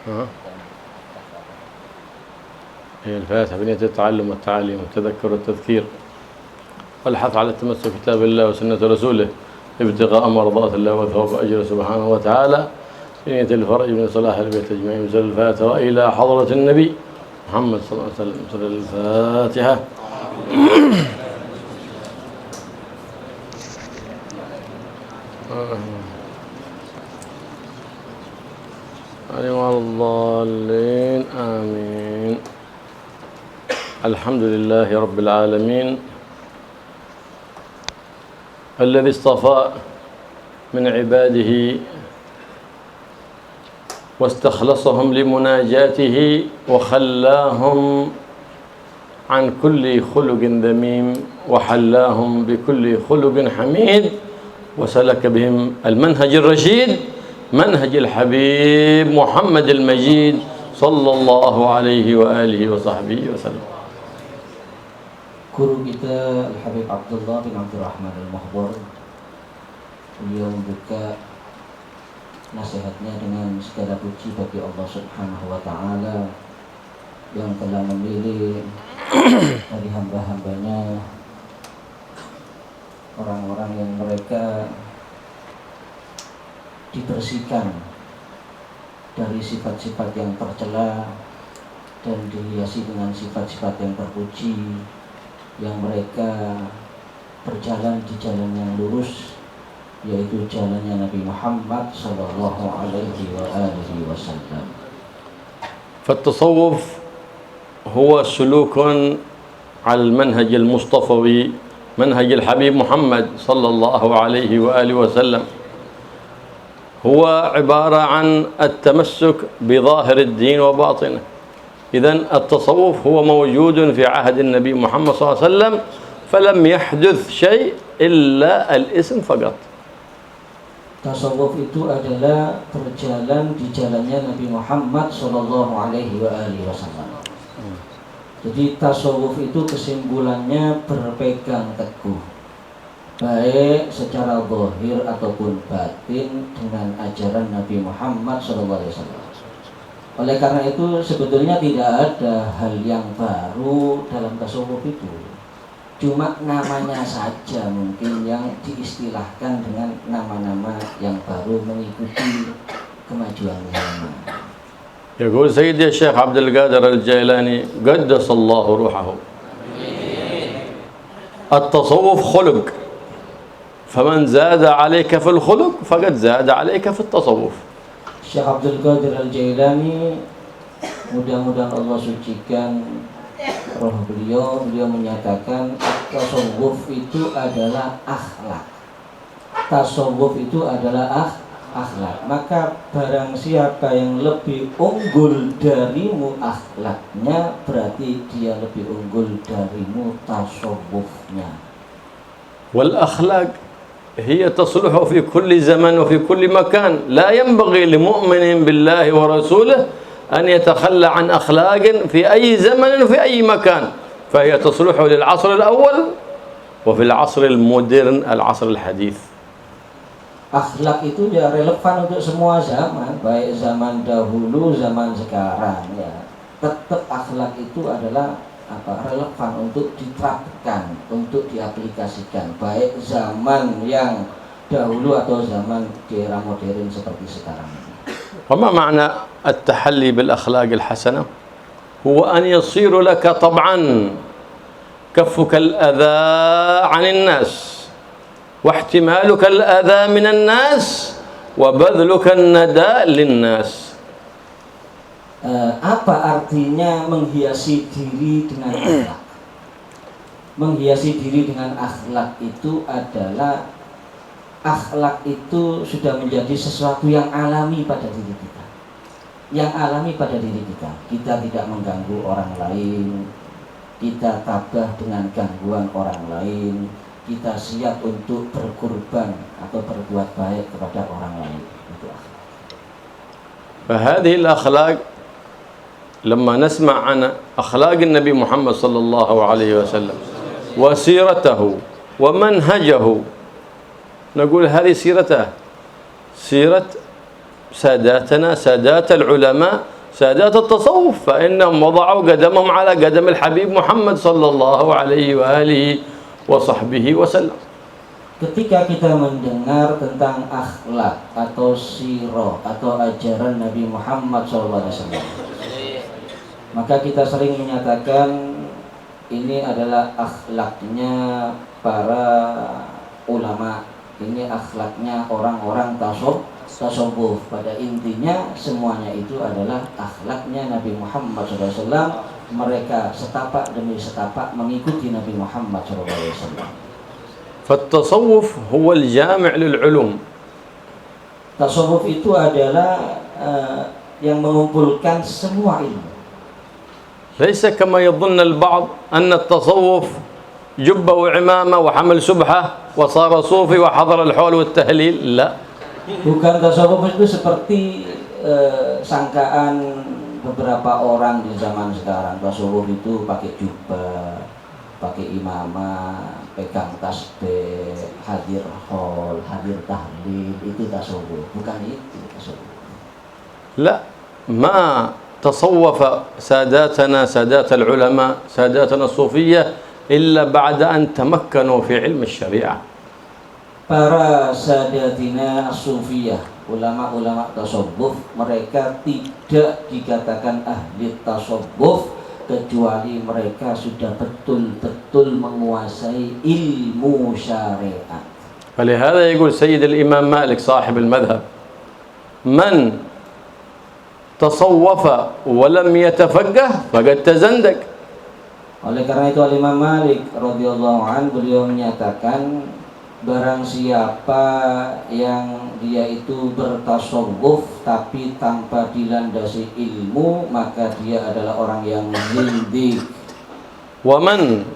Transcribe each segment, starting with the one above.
ها؟ هي الفاتحة بنية التعلم والتعليم والتذكر والتذكير والحث على التمسك بكتاب الله وسنة رسوله ابتغاء مرضات الله وثواب أجره سبحانه وتعالى بنية الفرج من صلاح البيت أجمعين. مثل الفاتحة إلى حضرة النبي محمد صلى الله عليه وسلم. مثل الفاتحة. الضالين آمين. الحمد لله رب العالمين الذي اصطفى من عباده واستخلصهم لمناجاته وخلاهم عن كل خلق ذميم وحلاهم بكل خلق حميد وسلك بهم المنهج الرشيد منهج الحبيب محمد المجيد صلى الله عليه وآله وصحبه وسلم. Guru kita Al-Habib Abdullah bin Abdurrahman Al-Muhbar, beliau membuka nasihatnya dengan segala puji bagi Allah Subhanahu wa Ta'ala yang telah memilih dari hamba-hambanya orang-orang yang mereka dibersihkan dari sifat-sifat yang tercela dan dihiasi dengan sifat-sifat yang terpuji, yang mereka berjalan di jalan yang lurus, yaitu jalannya Nabi Muhammad sallallahu alaihi wasallam. فالتصوف هو سلوك على المنهج المصطفوي منهج الحبيب محمد صلى الله عليه وآله وسلم. هو عبارة عن التمسك بظاهر الدين وباطنه. إذن التصوف هو موجود في عهد النبي محمد صلى الله عليه وسلم فلم يحدث شيء إلا الاسم فقط. Tasawuf itu adalah berjalan di jalannya Nabi Muhammad sallallahu alaihi wasallam. Jadi tasawuf itu kesimpulannya berpegang teguh, baik secara zahir ataupun batin dengan ajaran Nabi Muhammad sallallahu alaihi wasallam. Oleh karena itu sebetulnya tidak ada hal yang baru dalam tasawuf itu. Cuma namanya saja mungkin yang diistilahkan dengan nama-nama yang baru mengikuti kemajuan zaman. يقول سيدي الشيخ عبد القادر الجيلاني قدس الله روحه التصوف خلق فمن زاد عليك في الخلق فقد زاد عليك في التصوف. Syekh Abdul Qadir Al-Jailani, mudah-mudahan Allah sucikan roh beliau menyatakan tasawuf itu adalah akhlak. Tasawuf itu adalah akhlak. Maka barang siapa yang lebih unggul darimu akhlaknya, berarti dia lebih unggul darimu tasawufnya. wal akhlaq هي تصلح في كل زمن وفي كل مكان. لا ينبغي لمؤمن بالله ورسوله أن يتخلى عن أخلاق في أي زمن وفي أي مكان. فهي تصلح للعصر الأول وفي العصر المودرن العصر الحديث. Akhlak itu ya relevan untuk semua zaman, baik zaman dahulu, zaman sekarang ya. Tetap akhlak itu adalah relevan untuk diterapkan, untuk diaplikasikan, baik zaman yang dahulu atau zaman di era modern seperti sekarang. وما معنى التحلي بالأخلاق الحسنة؟ هو أن يصير لك طبعا كفك الأذى عن الناس واحتمالك الأذى من الناس وبذلك النداء للناس. Apa artinya menghiasi diri dengan akhlak? Menghiasi diri dengan akhlak itu adalah, akhlak itu sudah menjadi sesuatu yang alami pada diri kita. Yang alami pada diri kita. Kita tidak mengganggu orang lain, kita tabah dengan gangguan orang lain, kita siap untuk berkorban atau berbuat baik kepada orang lain. Itu akhlak. فهذه الأخلاق لما نسمع عن أخلاق النبي محمد صلى الله عليه وسلم وسيرته ومنهجه نقول هذه سيرته، سيرة ساداتنا سادات العلماء سادات التصوف فإنهم وضعوا قدمهم على قدم الحبيب محمد صلى الله عليه وآله وصحبه وسلم. Ketika kita mendengar tentang akhlak atau sirah atau ajaran Nabi Muhammad SAW, maka kita sering menyatakan ini adalah akhlaknya para ulama, ini akhlaknya orang-orang tasawuf. Pada intinya semuanya itu adalah akhlaknya Nabi Muhammad SAW. Mereka setapak demi setapak mengikuti Nabi Muhammad SAW. فالتصوف هو الجامع للعلوم. Tasawuf itu adalah yang mengumpulkan semua ilmu. ليس كما يظن البعض أن التصوف جبة وعمامة وحمل سبحة وصار صوفي وحضر الحول والتهليل. لا. Bukan tasawuf itu seperti sangkaan beberapa orang di zaman sekarang. Tasawuf itu pakai jubah, pakai imamah, pegang tasbih, hadir haul, hadir tahlil, itu tasawuf. Bukan itu tasawuf. لا، ما تصوف ساداتنا سادات العلماء ساداتنا الصوفية إلا بعد أن تمكنوا في علم الشريعة. Para sadatina as-sufiyah, ulama-ulama tasawuf, mereka tidak dikatakan ahli tasawuf kecuali mereka sudah betul-betul menguasai ilmu syariat. فلهذا يقول سيد الإمام مالك صاحب المذهب: من تصوف ولم يتفقه فقد تزندق. Oleh karena itu Imam Malik radhiyallahu anhu beliau menyatakan, barang siapa yang dia itu bertasawuf tapi tanpa dilandasi ilmu, maka dia adalah orang yang zindiq. ومن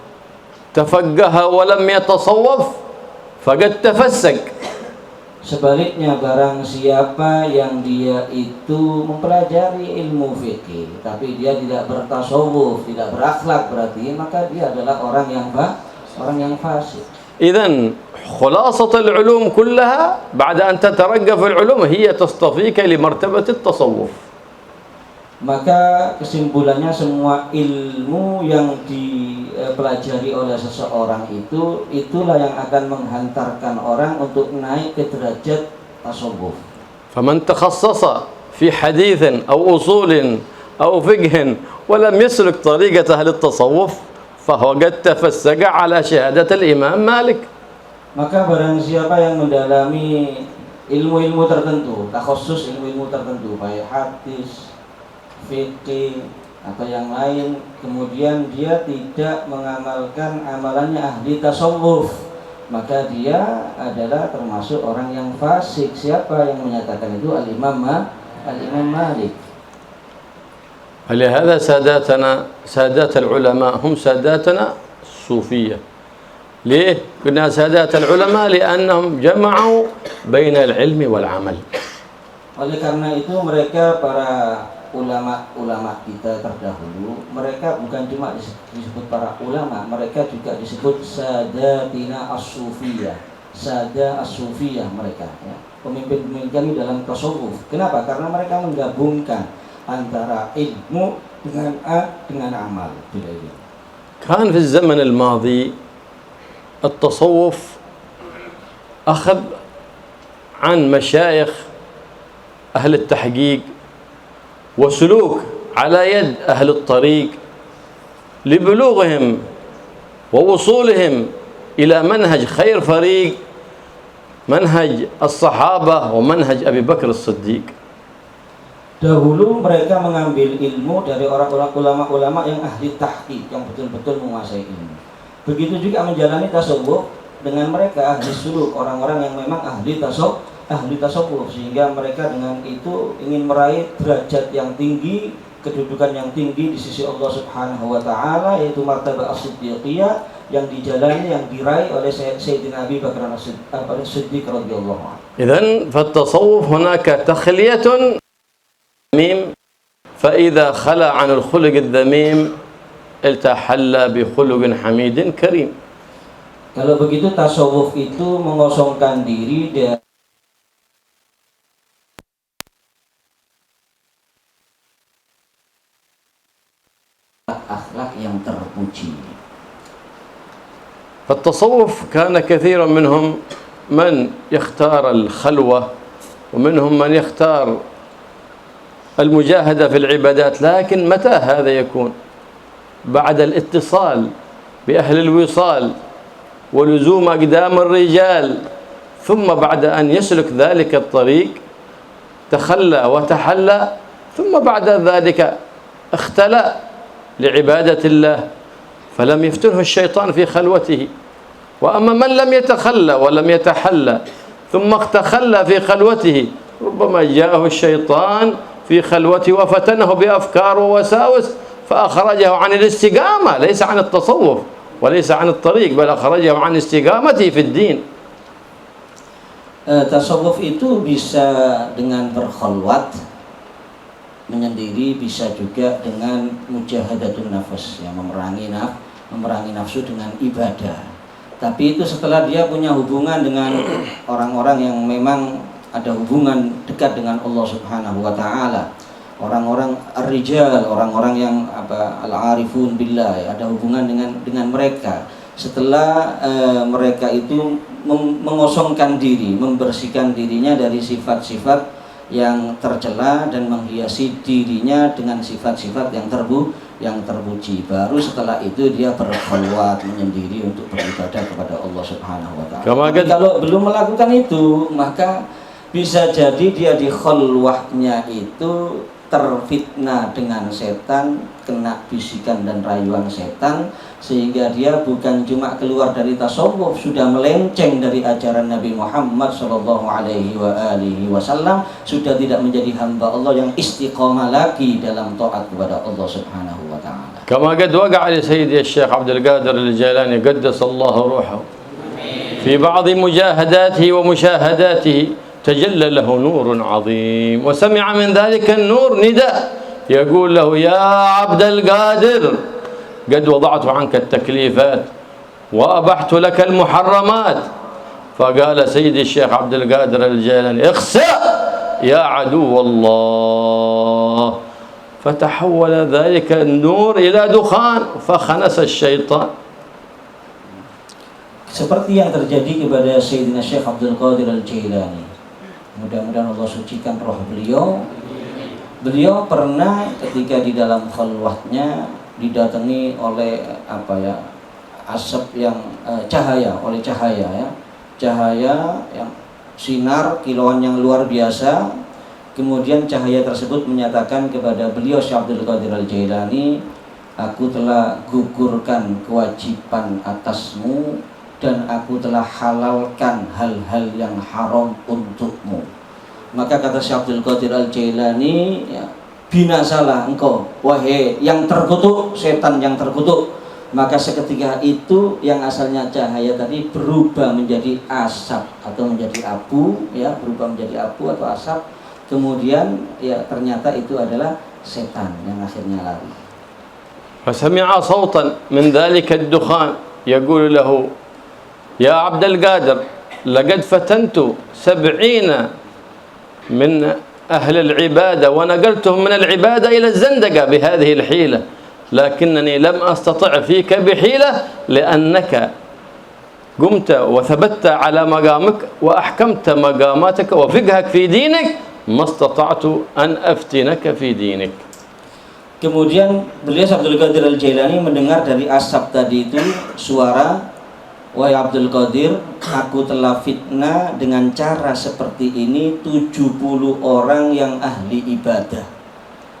تفقه ولم يتصوف فقد تفسق. Sebaliknya, barang siapa yang dia itu mempelajari ilmu fikih tapi dia tidak bertasawuf, tidak berakhlak, berarti maka dia adalah orang yang fasik. إذن خلاصة العلوم كلها بعد أن تترقى في العلوم هي تصطفيك لمرتبة التصوف. Maka kesimpulannya, semua ilmu yang dipelajari oleh seseorang itu, itulah yang akan menghantarkan orang untuk naik ke derajat tasawuf. فمن تخصص في حديث أو أصول أو فقه ولم يسلك طريقة أهل التصوف فهو قد تفسق على شهادة الإمام مالك. Maka barang siapa yang mendalami ilmu-ilmu tertentu, takhusus ilmu-ilmu tertentu, baik hadis, fikih atau yang lain, kemudian dia tidak mengamalkan amalannya ahli tasawuf, maka dia adalah termasuk orang yang fasik. Siapa yang menyatakan itu? Al-Imam Malik. فلهذا سادات العلماء هم ساداتنا الصوفية. ليه؟ قلنا سادات العلماء لأنهم جمعوا بين العلم والعمل. Oleh karena itu mereka, para ulama-ulama kita terdahulu, mereka bukan cuma disebut para ulama, mereka juga disebut sadatina as-sufiyah, sada as-sufiyah mereka, ya, pemimpin-pemimpin kami dalam tasawuf. Kenapa? Karena mereka menggabungkan antara ilmu dengan amal. كان في الزمن الماضي التصوف أخذ عن مشايخ أهل التحقيق وسلوك على يد أهل الطريق لبلوغهم ووصولهم إلى منهج خير فريق، منهج الصحابة ومنهج أبي بكر الصديق. Dahulu mereka mengambil ilmu dari orang-orang ulama-ulama yang ahli tahqiq, yang betul-betul menguasai ilmu. Begitu juga menjalani tasawuf dengan mereka ahli suluk, orang-orang yang memang ahli tasawuf, sehingga mereka dengan itu ingin meraih derajat yang tinggi, kedudukan yang tinggi di sisi Allah Subhanahu wa taala, yaitu martabat as-siddiqiyah yang dijalani, yang diraih oleh Sayyidina Abi Bakar as-Siddiq radhiyallahu anhu. إذن فالتصوف هناك تخلية ذميم، فإذا خلى عن الخلق الذميم التحلى بخلق حميد كريم. Kalau begitu, tasawuf itu mengosongkan diri dari akhlak-akhlak yang terpuji. فالتصوف كان كثير منهم من يختار الخلوة ومنهم من يختار المجاهدة في العبادات، لكن متى هذا يكون؟ بعد الاتصال بأهل الوصال ولزوم أقدام الرجال، ثم بعد أن يسلك ذلك الطريق تخلى وتحلى، ثم بعد ذلك اختلى لعبادة الله فلم يفتنه الشيطان في خلوته. وأما من لم يتخلى ولم يتحلى ثم تخلى في خلوته ربما جاءه الشيطان في خلوته وفتنه بأفكار ووساوس فأخرجه عن الاستقامة، ليس عن التصوف وليس عن الطريق، بل أخرجه عن استقامته في الدين. Tasawuf itu bisa dengan berkhalwat menyendiri, bisa juga dengan mujahadatun nafas, yang memerangi nafsu dengan ibadah. Tapi itu setelah dia punya hubungan dengan orang-orang yang memang ada hubungan dekat dengan Allah Subhanahu wa taala. Orang-orang ar-rijal, orang-orang yang al-arifun billah, ada hubungan dengan mereka. Setelah mereka itu mengosongkan diri, membersihkan dirinya dari sifat-sifat yang tercela dan menghiasi dirinya dengan sifat-sifat yang terpuji, baru setelah itu dia berkhalwat menyendiri untuk beribadah kepada Allah Subhanahu wa taala. Kalau belum melakukan itu, maka bisa jadi dia di khalwahnya itu terfitnah dengan setan, kena bisikan dan rayuan setan, sehingga dia bukan cuma keluar dari tasawuf, sudah melenceng dari ajaran Nabi Muhammad SAW, sudah tidak menjadi hamba Allah yang istiqamah lagi dalam taat kepada Allah Subhanahu wa taala. كما قد وقع لسيدي الشيخ عبد القادر الجيلاني قدس الله روحه في بعض مجاهداته ومشاهداته تجلى له نور عظيم، وسمع من ذلك النور نداء يقول له يا عبد القادر قد وضعت عنك التكليفات وأبحت لك المحرمات. فقال سيدي الشيخ عبد القادر الجيلاني اخسأ يا عدو الله، فتحول ذلك النور إلى دخان فخنس الشيطان. Seperti yang terjadi kepada Sayyidina Syekh Abdul Qadir Al-Jailani. Mudah-mudahan Allah sucikan roh beliau. Beliau pernah ketika di dalam khalwatnya didatangi oleh asap yang cahaya yang sinar kilauan yang luar biasa. Kemudian cahaya tersebut menyatakan kepada beliau Syekh Abdul Qadir Al-Jailani, aku telah gugurkan kewajiban atasmu dan aku telah halalkan hal-hal yang haram untukmu. Maka kata Syekh Abdul Qadir Al-Jailani, binasalah engkau wahai yang terkutuk, setan yang terkutuk. Maka seketika itu yang asalnya cahaya tadi berubah menjadi asap atau menjadi abu, berubah menjadi abu atau asap. Kemudian ternyata itu adalah setan yang akhirnya lari. فسمع صوتا من ذلك الدخان يقول له يا عبد القادر لقد فتنت 70 من أهل العبادة ونقلتهم من العبادة إلى الزندقة بهذه الحيلة، لكنني لم أستطع فيك بحيلة لأنك قمت وثبت على مقامك وأحكمت مقاماتك وفقهك في دينك، ما استطعت أن أفتنك في دينك. Kemudian beliau Abdul Qadir Al-Jailani mendengar dari asap tadi itu suara, wahai Abdul Qadir, aku telah fitnah dengan cara seperti ini 70 orang yang ahli ibadah.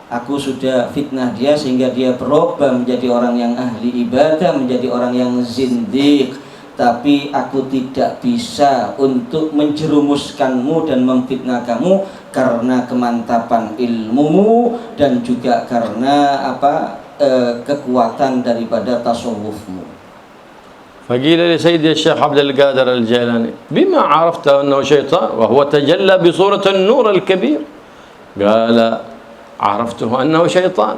Aku sudah fitnah dia sehingga dia berubah menjadi orang yang ahli ibadah, menjadi orang yang zindiq. Tapi aku tidak bisa untuk menjerumuskanmu dan memfitnah kamu karena kemantapan ilmumu dan juga karena kekuatan daripada tasawufmu. فقيل لسيدي الشيخ عبد القادر الجيلاني بما عرفت أنه شيطان وهو تجلى بصورة النور الكبير؟ قال عرفته أنه شيطان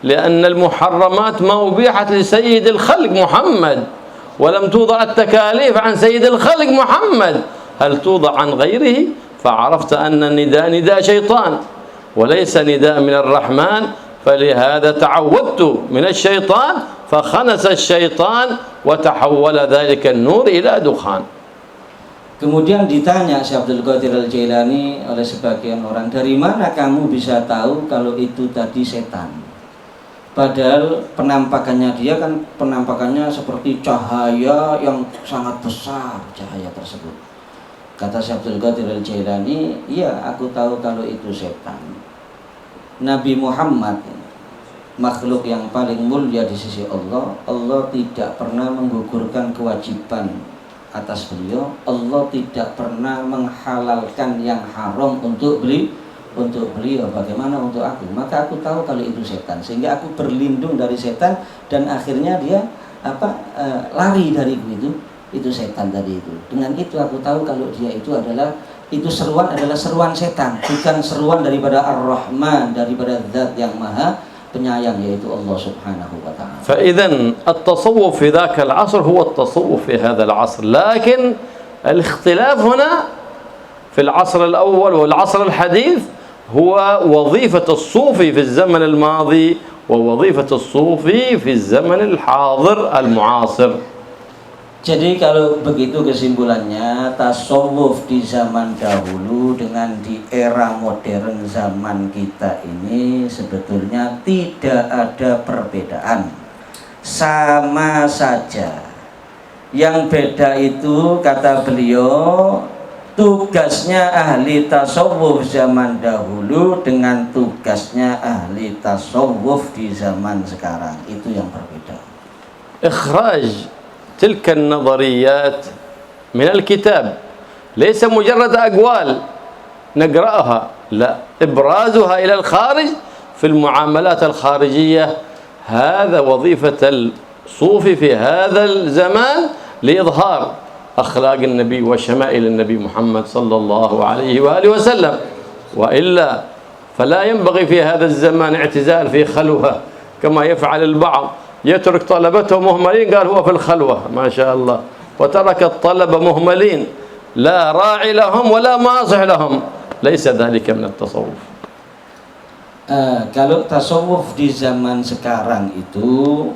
لأن المحرمات ما أبيحت لسيد الخلق محمد ولم توضع التكاليف عن سيد الخلق محمد، هل توضع عن غيره؟ فعرفت أن النداء نداء شيطان وليس نداء من الرحمن، فلهذا تعوذت من الشيطان فخنس الشيطان وتحول ذلك النور إلى دخان. Kemudian ditanya Syekh Abdul Qadir Al-Jailani oleh sebagian orang, dari mana kamu bisa tahu kalau itu tadi setan? Padahal penampakannya dia kan penampakannya seperti cahaya yang sangat besar, cahaya tersebut. Kata Syekh Abdul Qadir Al-Jailani, iya aku tahu kalau itu setan. Nabi Muhammad, makhluk yang paling mulia di sisi Allah, Allah tidak pernah menggugurkan kewajiban atas beliau. Allah tidak pernah menghalalkan yang haram untuk beliau. Bagaimana untuk aku? Maka aku tahu kalau itu setan, sehingga aku berlindung dari setan, dan akhirnya dia lari dari itu setan tadi itu. Dengan itu aku tahu kalau dia itu adalah seruan adalah seruan setan, bukan seruan daripada Ar-Rahman, daripada Zat yang Maha penyayang, yaitu Allah Subhanahu wa ta'ala. فإذا التصوف في ذاك العصر هو التصوف في هذا العصر، لكن الاختلاف هنا في العصر الأول والعصر الحديث هو وظيفة الصوفي في الزمن الماضي ووظيفة الصوفي في الزمن الحاضر المعاصر. Jadi kalau begitu kesimpulannya, tasawuf di zaman dahulu dengan di era modern zaman kita ini sebetulnya tidak ada perbedaan, sama saja. Yang beda itu, kata beliau, tugasnya ahli tasawuf zaman dahulu dengan tugasnya ahli tasawuf di zaman sekarang, itu yang berbeda. إخراج تلك النظريات من الكتاب ليس مجرد أقوال نقرأها، لا، إبرازها إلى الخارج في المعاملات الخارجية. هذا وظيفة الصوفي في هذا الزمان لإظهار أخلاق النبي وشمائل النبي محمد صلى الله عليه وآله وسلم، وإلا فلا ينبغي في هذا الزمان اعتزال في خلوة كما يفعل البعض، يترك طلبته مهملين، قال هو في الخلوة ما شاء الله، وترك الطلبة مهملين لا راعي لهم ولا ناصح لهم. ليس ذلك من التصوف. Kalau tasawuf di zaman sekarang itu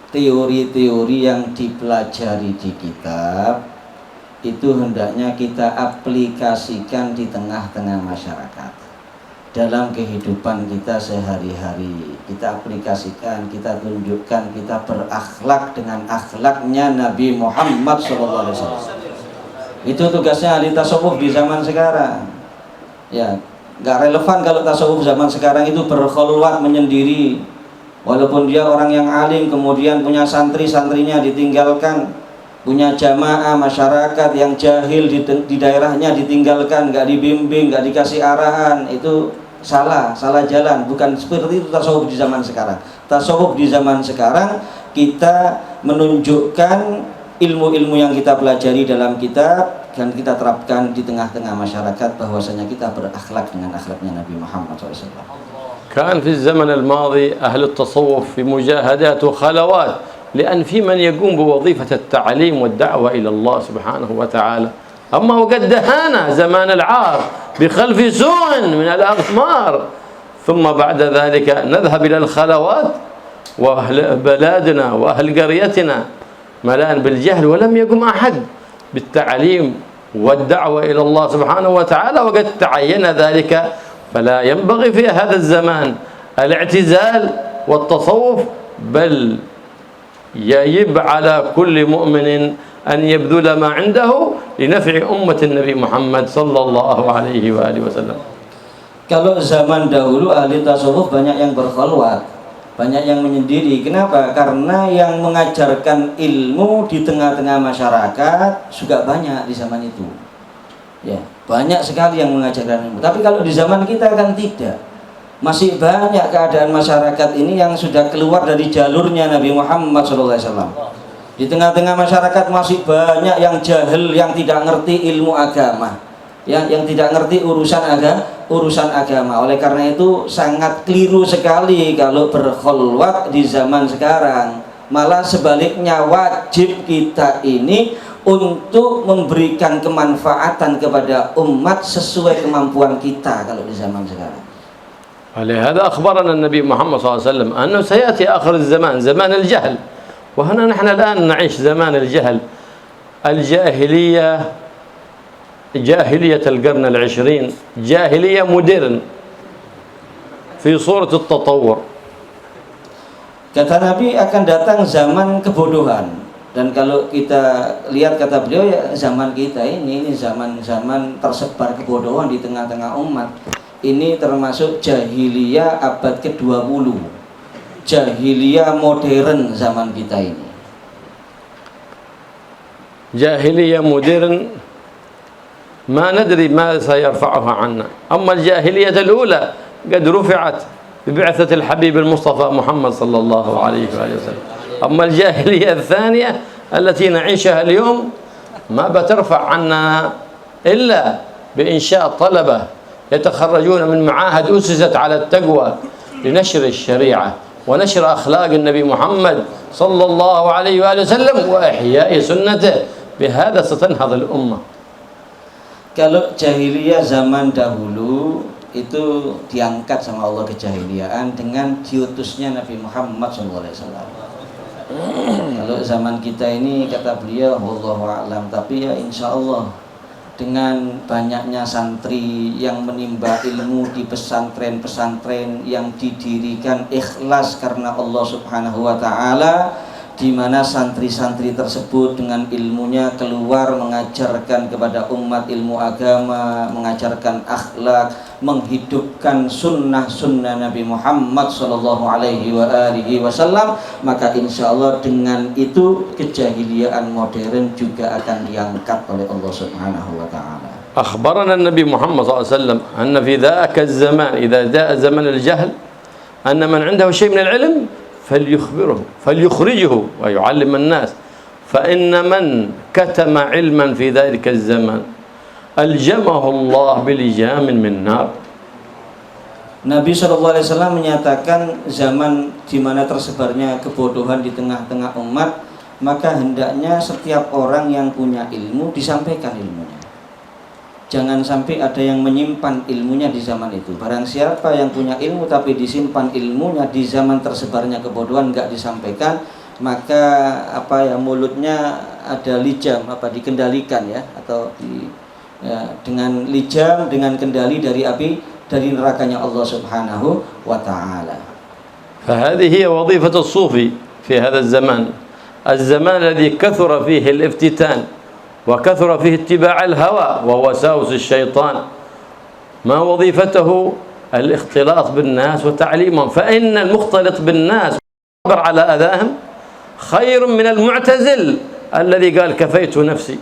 teori-teori yang dipelajari di kitab itu hendaknya kita aplikasikan di tengah-tengah masyarakat. Dalam kehidupan kita sehari-hari, kita aplikasikan, kita tunjukkan, kita berakhlak dengan akhlaknya Nabi Muhammad SAW. Itu tugasnya ahli tasawuf di zaman sekarang. Ya, nggak relevan kalau tasawuf zaman sekarang itu berkhulwat menyendiri. Walaupun dia orang yang alim, kemudian punya santri-santrinya ditinggalkan, punya jamaah masyarakat yang jahil di daerahnya ditinggalkan, nggak dibimbing, nggak dikasih arahan, itu salah jalan. Bukan seperti itu tasawuf di zaman sekarang. Tasawuf di zaman sekarang kita menunjukkan ilmu-ilmu yang kita pelajari dalam kitab dan kita terapkan di tengah-tengah masyarakat, bahwasanya kita berakhlak dengan akhlaknya Nabi Muhammad SAW. كان في الزمن الماضي أهل التصوف في مجاهدات وخلوات، لأن في من يقوم بوظيفة التعليم والدعوة إلى الله سبحانه وتعالى. أما وقد دهانا زمان العار بخلف سوء من الأقمار، ثم بعد ذلك نذهب إلى الخلوات وأهل بلادنا وأهل قريتنا ملان بالجهل، ولم يقم أحد بالتعليم والدعوة إلى الله سبحانه وتعالى، وقد تعين ذلك. فلا ينبغي في هذا الزمان الاعتزال والتصوف، بل يجب على كل مؤمن أن يبذل ما عنده لنفع أمة النبي محمد صلى الله عليه وآله وسلم. Kalau zaman dahulu ahli tasawuf banyak yang berkhulwat, banyak yang menyendiri. Kenapa? Karena yang mengajarkan ilmu di tengah-tengah masyarakat juga banyak di zaman itu. Ya, banyak sekali yang mengajarkan ilmu. Tapi kalau di zaman kita kan tidak. Masih banyak keadaan masyarakat ini yang sudah keluar dari jalurnya Nabi Muhammad SAW. Di tengah-tengah masyarakat masih banyak yang jahil, yang tidak ngerti ilmu agama, ya, yang tidak ngerti urusan agama. Oleh karena itu sangat keliru sekali kalau berkhulwat di zaman sekarang. Malah sebaliknya, wajib kita ini untuk memberikan kemanfaatan kepada umat sesuai kemampuan kita kalau di zaman sekarang. ولهذا أخبرنا النبي محمد صلى الله عليه وسلم أنه سيأتي آخر الزمان، زمان الجهل. وهنا نحن الآن نعيش زمان الجهل، الجاهلية، جاهلية القرن العشرين، جاهلية مودرن في صورة التطور. Kata Nabi akan datang zaman kebodohan. Dan kalau kita lihat kata beliau, ya zaman kita ini zaman-zaman tersebar kebodohan di tengah-tengah umat. Ini termasuk jahiliyah abad ke-20. Jahiliyah modern zaman kita ini. جاهلية مودرن ما ندري ما سيرفعها عنا. أما الجاهلية الأولى قد رفعت ببعثة الحبيب المصطفى محمد صلى الله عليه وآله وسلم. أما الجاهلية الثانية التي نعيشها اليوم ما بترفع عنا إلا بإنشاء طلبة يتخرجون من معاهد أسست على التقوى لنشر الشريعة ونشر أخلاق النبي محمد صلى الله عليه وآله وسلم وإحياء سنته. بهذا ستنهض الأمة. Kalau jahiliyah zaman dahulu itu diangkat sama Allah kejahiliaan dengan diutusnya Nabi Muhammad SAW. Kalau zaman kita ini kata beliau wallahu a'lam, tapi ya insya Allah dengan banyaknya santri yang menimba ilmu di pesantren-pesantren yang didirikan ikhlas karena Allah Subhanahu wa taala, di mana santri-santri tersebut dengan ilmunya keluar mengajarkan kepada umat ilmu agama, mengajarkan akhlak, menghidupkan sunnah-sunnah Nabi Muhammad sallallahu alaihi wasallam, maka insya Allah dengan itu kejahiliaan modern juga akan diangkat oleh Allah Subhanahu wa taala. أخبرنا النبي محمد صلى الله عليه وسلم أن في ذاك الزمان إذا جاء زمن الجهل أن من عنده شيء من العلم فليخرجه ويعلم الناس، فإن من كتم علما في ذلك الزمان ألجمه الله بلجام من نار. Nabi SAW menyatakan zaman di mana tersebarnya kebodohan di tengah-tengah umat, maka hendaknya setiap orang yang punya ilmu disampaikan ilmunya. Jangan sampai ada yang menyimpan ilmunya di zaman itu. Barang siapa yang punya ilmu tapi disimpan ilmunya di zaman tersebarnya kebodohan, enggak disampaikan, maka mulutnya ada lijam, dikendalikan ya, atau dengan lijam, dengan kendali dari api, dari nerakanya Allah Subhanahu wa taala. فهذه هي وظيفة الصوفي في هذا الزمان الذي كثر فيه الافتتان وكثر فيه اتباع الهوى ووساوس الشيطان. ما وظيفته؟ الاختلاط بالناس وتعليمهم، فإن المختلط بالناس والصبر على أذاهم خير من المعتزل الذي قال كفيت نفسي.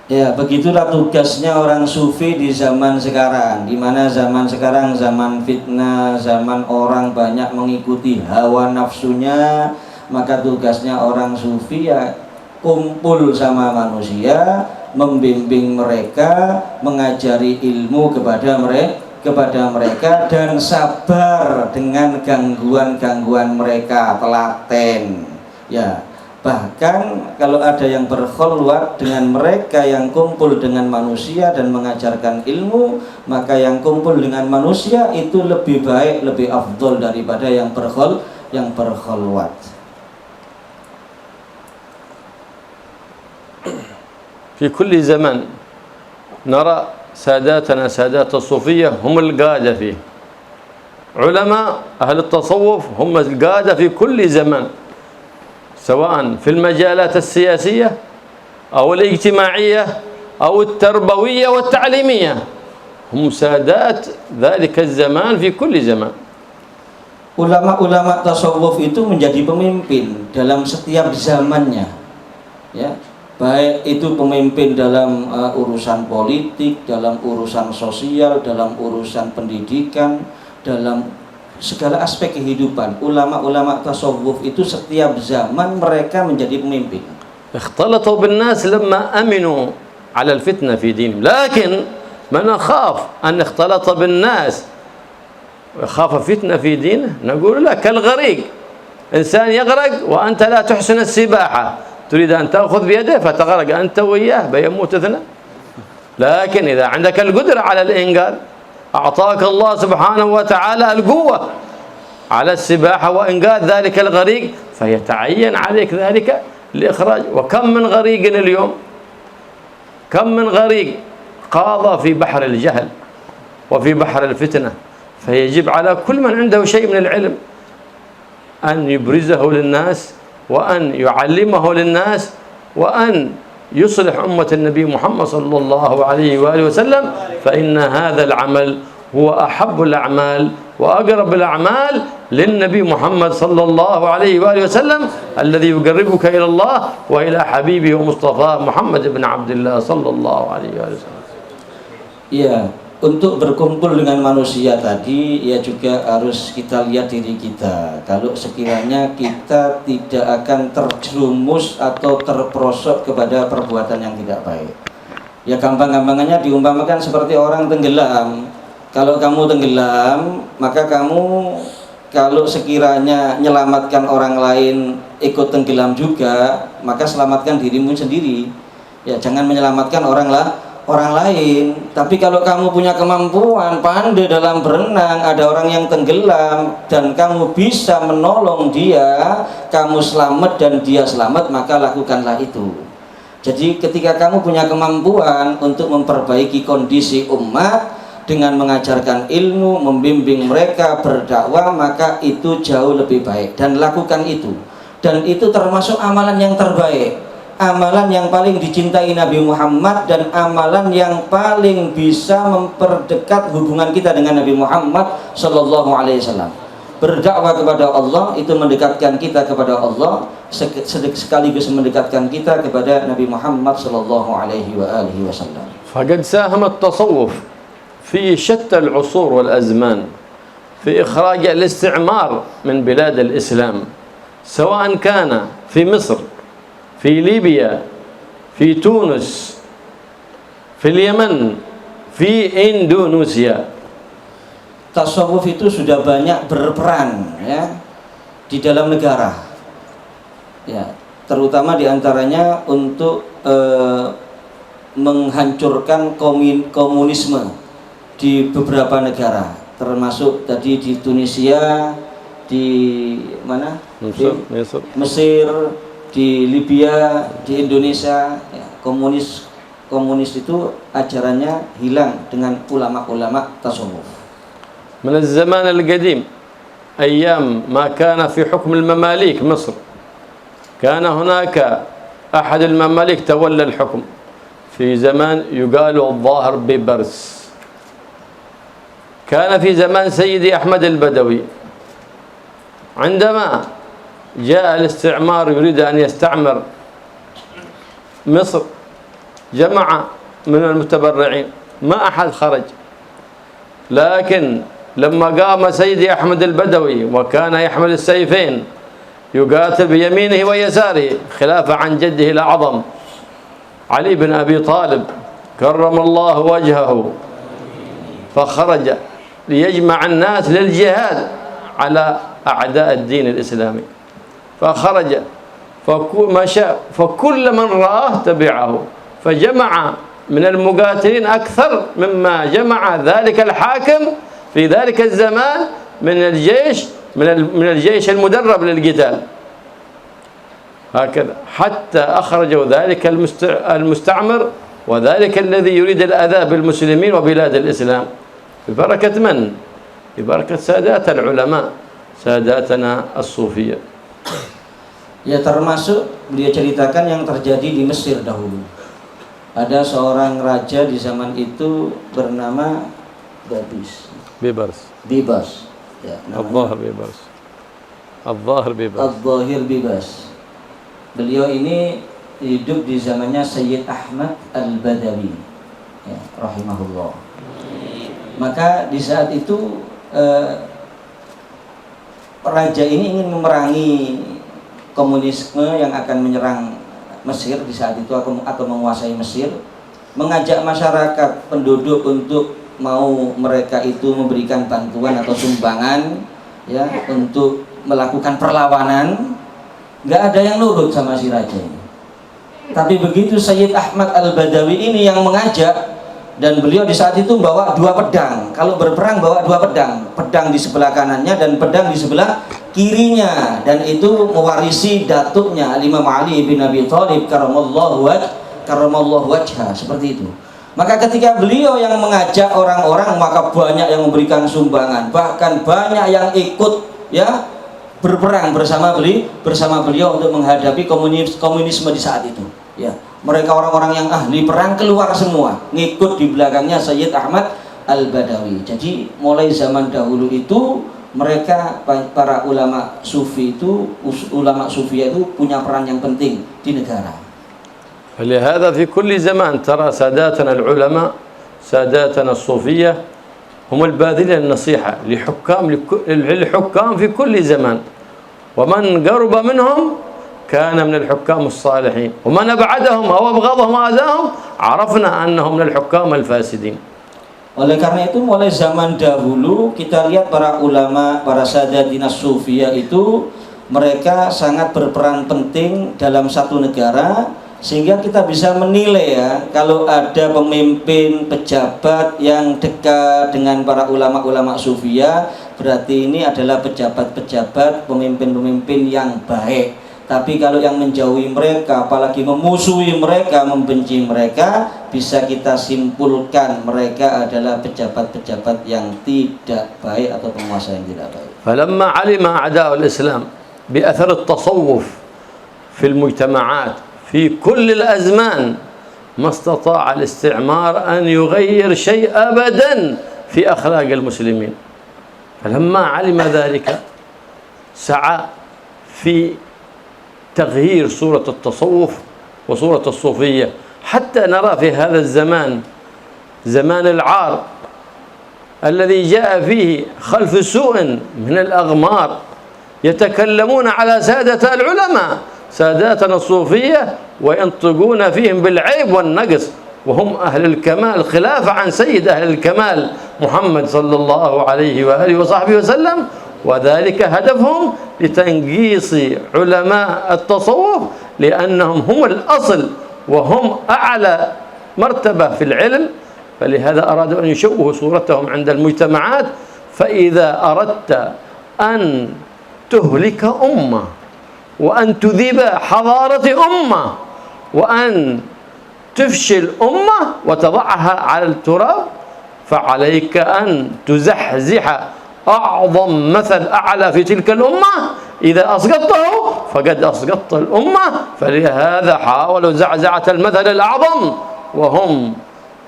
Ya, begitulah tugasnya orang sufi di zaman sekarang, di mana zaman sekarang zaman fitnah, zaman orang banyak mengikuti hawa nafsunya, maka tugasnya orang sufi ya kumpul sama manusia, membimbing mereka, mengajari ilmu kepada mereka dan sabar dengan gangguan-gangguan mereka, telaten. Ya, bahkan kalau ada yang berkholwat dengan mereka yang kumpul dengan manusia dan mengajarkan ilmu, maka yang kumpul dengan manusia itu lebih baik, lebih afdol daripada yang berkholwat. في كل زمان نرى ساداتنا سادات الصوفية هم القادة فيه، علماء أهل التصوف هم القادة في كل زمان، سواء في المجالات السياسية أو الاجتماعية أو التربوية والتعليمية، هم سادات ذلك الزمان في كل زمان. Ulama-ulama tasawuf itu menjadi pemimpin dalam setiap zamannya, ya. Baik itu pemimpin dalam urusan politik, dalam urusan sosial, dalam urusan pendidikan, dalam segala aspek kehidupan. Ulama-ulama tasawuf itu setiap zaman mereka menjadi pemimpin. اختلطوا بالناس لما أمنوا على الفتنة في دينهم، لكن من أخاف أن اختلط بالناس وخاف فتنة في دينه نقول له كالغريق، إنسان يغرق وأنت لا تحسن السباحة، تريد أن تأخذ بيده فتغرق أنت وإياه بيموت اثنان. لكن إذا عندك القدرة على الإنقاذ أعطاك الله سبحانه وتعالى القوة على السباحة وإنقاذ ذلك الغريق، فيتعين عليك ذلك الإخراج. وكم من غريق اليوم، كم من غريق قاضى في بحر الجهل وفي بحر الفتنة. فيجب على كل من عنده شيء من العلم أن يبرزه للناس، وأن يعلمه للناس، وأن يصلح أمة النبي محمد صلى الله عليه وآله وسلم. فإن هذا العمل هو أحب الأعمال وأقرب الأعمال للنبي محمد صلى الله عليه وآله وسلم، الذي يقربك إلى الله وإلى حبيبه ومصطفاه محمد بن عبد الله صلى الله عليه وآله وسلم. Ya, untuk berkumpul dengan manusia tadi, ya juga harus kita lihat diri kita. Kalau sekiranya kita tidak akan terjerumus atau terperosok kepada perbuatan yang tidak baik. Ya gampang-gampangannya diumpamakan seperti orang tenggelam. Kalau kamu tenggelam, maka kamu kalau sekiranya menyelamatkan orang lain ikut tenggelam juga, maka selamatkan dirimu sendiri. Ya jangan menyelamatkan orang lain. Tapi kalau kamu punya kemampuan, pandai dalam berenang, ada orang yang tenggelam dan kamu bisa menolong dia, kamu selamat dan dia selamat, maka lakukanlah itu. Jadi ketika kamu punya kemampuan untuk memperbaiki kondisi umat dengan mengajarkan ilmu, membimbing mereka berdakwah, maka itu jauh lebih baik, dan lakukan itu. Dan itu termasuk amalan yang terbaik, amalan yang paling dicintai Nabi Muhammad, dan amalan yang paling bisa memperdekat hubungan kita dengan Nabi Muhammad Sallallahu Alaihi Wasallam. Berdakwah kepada Allah itu mendekatkan kita kepada Allah, sekaligus mendekatkan kita kepada Nabi Muhammad Sallallahu Alaihi Wasallam. فقد ساهم التصوف في شتى العصور والأزمان في إخراج الاستعمار من بلاد الإسلام، سواء كان في مصر، في ليبيا، في تونس، في اليمن، في إندونيسيا. Tasawuf itu sudah banyak berperan ya di dalam negara, ya terutama diantaranya untuk menghancurkan komunisme di beberapa negara, termasuk tadi di Tunisia, di mana? Mesir, di Libya, di Indonesia. Ya, komunis itu ajarannya hilang dengan ulama-ulama tasawuf. من الزمان القديم أيام ما كان في حكم المماليك مصر، كان هناك أحد المماليك تولى الحكم في زمان يقال الظاهر ببرس. كان في زمان سيدي أحمد البدوي، عندما جاء الاستعمار يريد أن يستعمر مصر، جمع من المتبرعين، ما أحد خرج. لكن لما قام سيدي أحمد البدوي وكان يحمل السيفين يقاتل بيمينه ويساره خلافة عن جده الأعظم علي بن أبي طالب كرم الله وجهه، فخرج ليجمع الناس للجهاد على أعداء الدين الإسلامي، فخرج فمشى، فكل من رآه تبعه، فجمع من المقاتلين أكثر مما جمع ذلك الحاكم في ذلك الزمان من الجيش المدرب للقتال. هكذا حتى أخرجوا ذلك المستعمر وذلك الذي يريد الأذى بالمسلمين وبلاد الإسلام، ببركة من؟ ببركة سادات العلماء، ساداتنا الصوفية. Ya termasuk beliau ceritakan yang terjadi di Mesir dahulu. Ada seorang raja di zaman itu bernama Bibas. Ya, Al-Zahir Bibas. Al-Zahir Bibas. Beliau ini hidup di zamannya Sayyid Ahmad Al-Badawi, ya, rahimahullah. Maka di saat itu raja ini ingin memerangi komunisme yang akan menyerang Mesir di saat itu atau menguasai Mesir, mengajak masyarakat penduduk untuk mau mereka itu memberikan bantuan atau sumbangan ya untuk melakukan perlawanan. Nggak ada yang nurut sama si raja ini. Tapi begitu Sayyid Ahmad Al-Badawi ini yang mengajak, Dan beliau di saat itu bawa 2 pedang. Kalau berperang bawa 2 pedang, pedang di sebelah kanannya dan pedang di sebelah kirinya. Dan itu mewarisi datuknya Imam Ali bin Abi Thalib karramallahu wajha, seperti itu. Maka ketika beliau yang mengajak orang-orang, maka banyak yang memberikan sumbangan, bahkan banyak yang ikut ya berperang bersama beliau untuk menghadapi komunisme di saat itu. Ya, mereka orang-orang yang ahli perang keluar semua, ngikut di belakangnya Sayyid Ahmad Al-Badawi. Jadi mulai zaman dahulu itu mereka para ulama sufi itu punya peran yang penting di negara. فلهذا في كل زمان ترى ساداتنا العلماء ساداتنا الصوفية هم الباذلين النصيحة للحكام في كل زمان، ومن قرب منهم كان من الحكام الصالحين، ومن أبعدهم أو أبغضهم وأذاهم عرفنا أنهم من الحكام الفاسدين. Oleh karena itu mulai zaman dahulu kita lihat para ulama, para sadatina sufiyah itu mereka sangat berperan penting dalam satu negara, sehingga kita bisa menilai ya, kalau ada pemimpin pejabat yang dekat dengan para ulama-ulama sufiyah, berarti ini adalah pejabat-pejabat, pemimpin-pemimpin yang baik. Tapi kalau yang menjauhi mereka, apalagi memusuhi mereka, membenci mereka, bisa kita simpulkan mereka adalah pejabat-pejabat yang tidak baik atau penguasa yang tidak baik. فلما علم أعداء الإسلام بأثر التصوف في المجتمعات في كل الأزمان ما استطاع الاستعمار أن يغير شيء أبدا في أخلاق المسلمين. فلما علم ذلك سعى في تغيير صورة التصوف وصورة الصوفية حتى نرى في هذا الزمان زمان العار الذي جاء فيه خلف سوء من الأغمار يتكلمون على سادة العلماء ساداتنا الصوفية وينطقون فيهم بالعيب والنقص وهم أهل الكمال خلافة عن سيد أهل الكمال محمد صلى الله عليه وآله وصحبه وسلم، وذلك هدفهم لتنقيص علماء التصوف لأنهم هم الأصل وهم أعلى مرتبة في العلم، فلهذا أرادوا أن يشوهوا صورتهم عند المجتمعات. فإذا أردت أن تهلك أمة وأن تذيب حضارة أمة وأن تفشل أمة وتضعها على التراب فعليك أن تزحزح أعظم مثل أعلى في تلك الأمة. إذا أسقطته فقد أسقطت الأمة. فلهذا حاولوا زعزعة المثل الأعظم وهم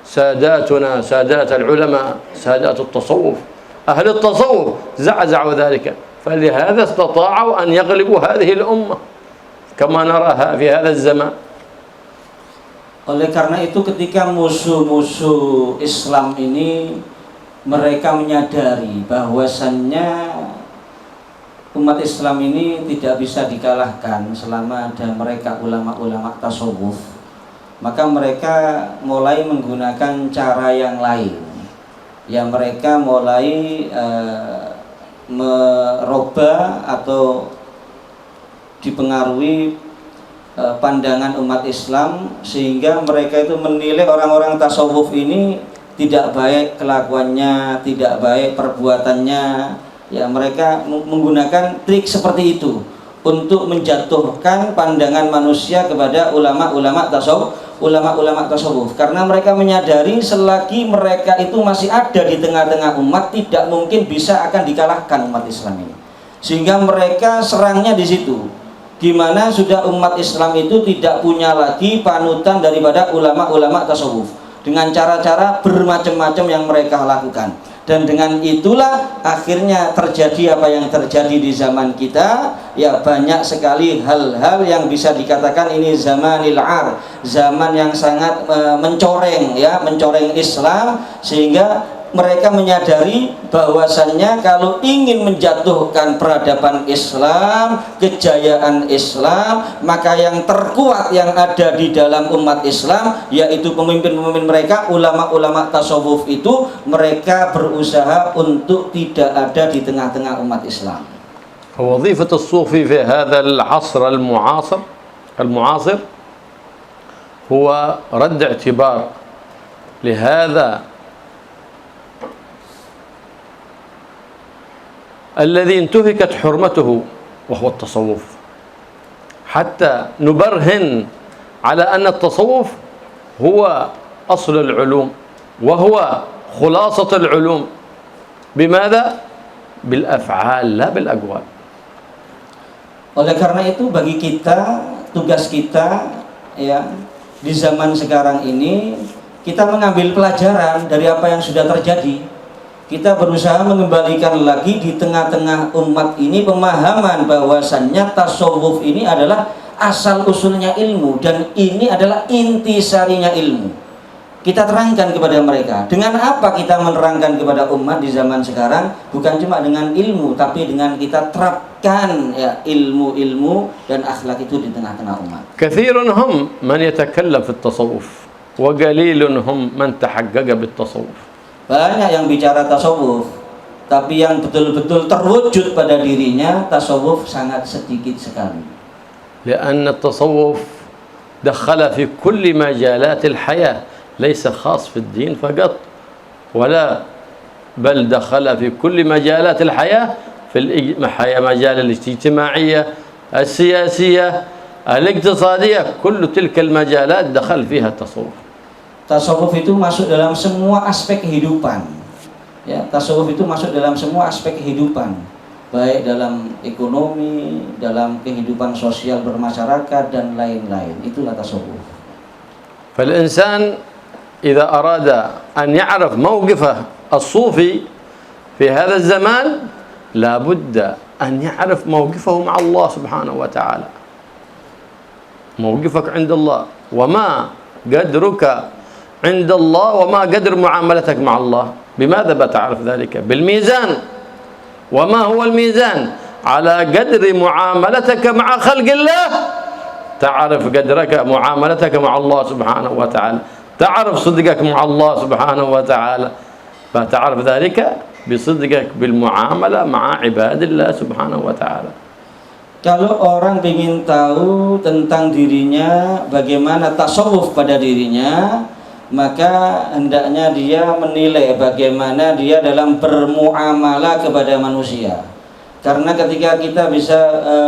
ساداتنا سادات العلماء سادات التصوف. أهل التصوف زعزعوا ذلك، فلهذا استطاعوا أن يغلبوا هذه الأمة كما نراها في هذا الزمان. Oleh karena itu ketika musuh-musuh Islam ini mereka menyadari bahwasannya umat Islam ini tidak bisa dikalahkan selama ada mereka ulama-ulama tasawuf, maka mereka mulai menggunakan cara yang lain. Ya, mereka mulai merubah atau dipengaruhi pandangan umat Islam, sehingga mereka itu menilai orang-orang tasawuf ini tidak baik kelakuannya, tidak baik perbuatannya. Ya, mereka menggunakan trik seperti itu untuk menjatuhkan pandangan manusia kepada ulama-ulama tasawuf, karena mereka menyadari selagi mereka itu masih ada di tengah-tengah umat, tidak mungkin bisa akan dikalahkan umat Islam ini. Sehingga mereka serangnya di situ, di mana sudah umat Islam itu tidak punya lagi panutan daripada ulama-ulama tasawuf, dengan cara-cara bermacam-macam yang mereka lakukan. Dan dengan itulah akhirnya terjadi apa yang terjadi di zaman kita. Ya, banyak sekali hal-hal yang bisa dikatakan ini zamanil ar, zaman yang sangat mencoreng ya, mencoreng Islam, sehingga mereka menyadari bahwasannya kalau ingin menjatuhkan peradaban Islam, kejayaan Islam, maka yang terkuat yang ada di dalam umat Islam yaitu pemimpin-pemimpin mereka, ulama-ulama tasawuf itu, mereka berusaha untuk tidak ada di tengah-tengah umat Islam. وظيفة الصوفي في هذا العصر المعاصر هو رد اعتبار لهذا الذي انتهكت حرمته وهو التصوف، حتى نبرهن على أن التصوف هو أصل العلوم وهو خلاصة العلوم. بماذا؟ بالأفعال لا بالأقوال. Oleh karena itu bagi kita, tugas kita ya di zaman sekarang ini, kita mengambil pelajaran dari apa yang sudah terjadi. Kita berusaha mengembalikan lagi di tengah-tengah umat ini pemahaman bahwasannya tasawuf ini adalah asal usulnya ilmu dan ini adalah intisarinya ilmu. Kita terangkan kepada mereka. Dengan apa kita menerangkan kepada umat di zaman sekarang? Bukan cuma dengan ilmu, tapi dengan kita terapkan ya ilmu-ilmu dan akhlak itu di tengah-tengah umat. كثير هم من يتكلم في التصوف وقليل هم من تحقق بالتصوف. Banyak yang bicara tasawuf, tapi yang betul-betul terwujud pada dirinya tasawuf sangat sedikit sekali. لأن التصوف دخل في كل مجالات الحياة ليس خاص في الدين فقط، ولا بل دخل في كل مجالات الحياة في المجال الاجتماعية السياسية الاقتصادية، كل تلك المجالات دخل فيها التصوف. Tasawuf itu masuk dalam semua aspek kehidupan. Ya, tasawuf itu masuk dalam semua aspek kehidupan, baik dalam ekonomi, dalam kehidupan sosial bermasyarakat dan lain-lain. Itulah tasawuf. فالإنسان إذا أراد أن يعرف موقفه الصوفي في هذا الزمان لابد أن يعرف موقفه مع الله سبحانه وتعالى. موقفك عند الله وما قدرك عند الله وما قدر معاملتك مع الله. بماذا بتعرف ذلك؟ بالميزان. وما هو الميزان؟ على قدر معاملتك مع خلق الله تعرف قدرك معاملتك مع الله سبحانه وتعالى، تعرف صدقك مع الله سبحانه وتعالى، فتعرف ذلك بصدقك بالمعاملة مع عباد الله سبحانه وتعالى. Kalau orang ingin tahu tentang dirinya, bagaimana tasawuf pada dirinya, maka hendaknya dia menilai bagaimana dia dalam bermuamalah kepada manusia. Karena ketika kita bisa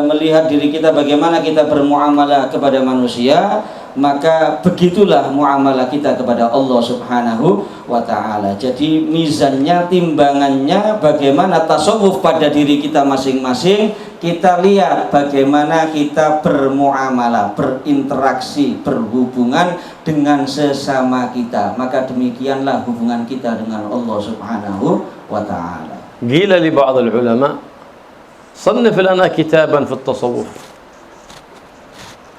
melihat diri kita bagaimana kita bermuamalah kepada manusia, maka begitulah muamalah kita kepada Allah Subhanahu wa ta'ala. Jadi mizannya, timbangannya bagaimana tasawuf pada diri kita masing-masing. Kita lihat bagaimana kita bermuamalah, berinteraksi, berhubungan dengan sesama kita. Maka demikianlah hubungan kita dengan Allah Subhanahu wa ta'ala. قيل لبعض العلماء صنف لنا كتابا في التصوف،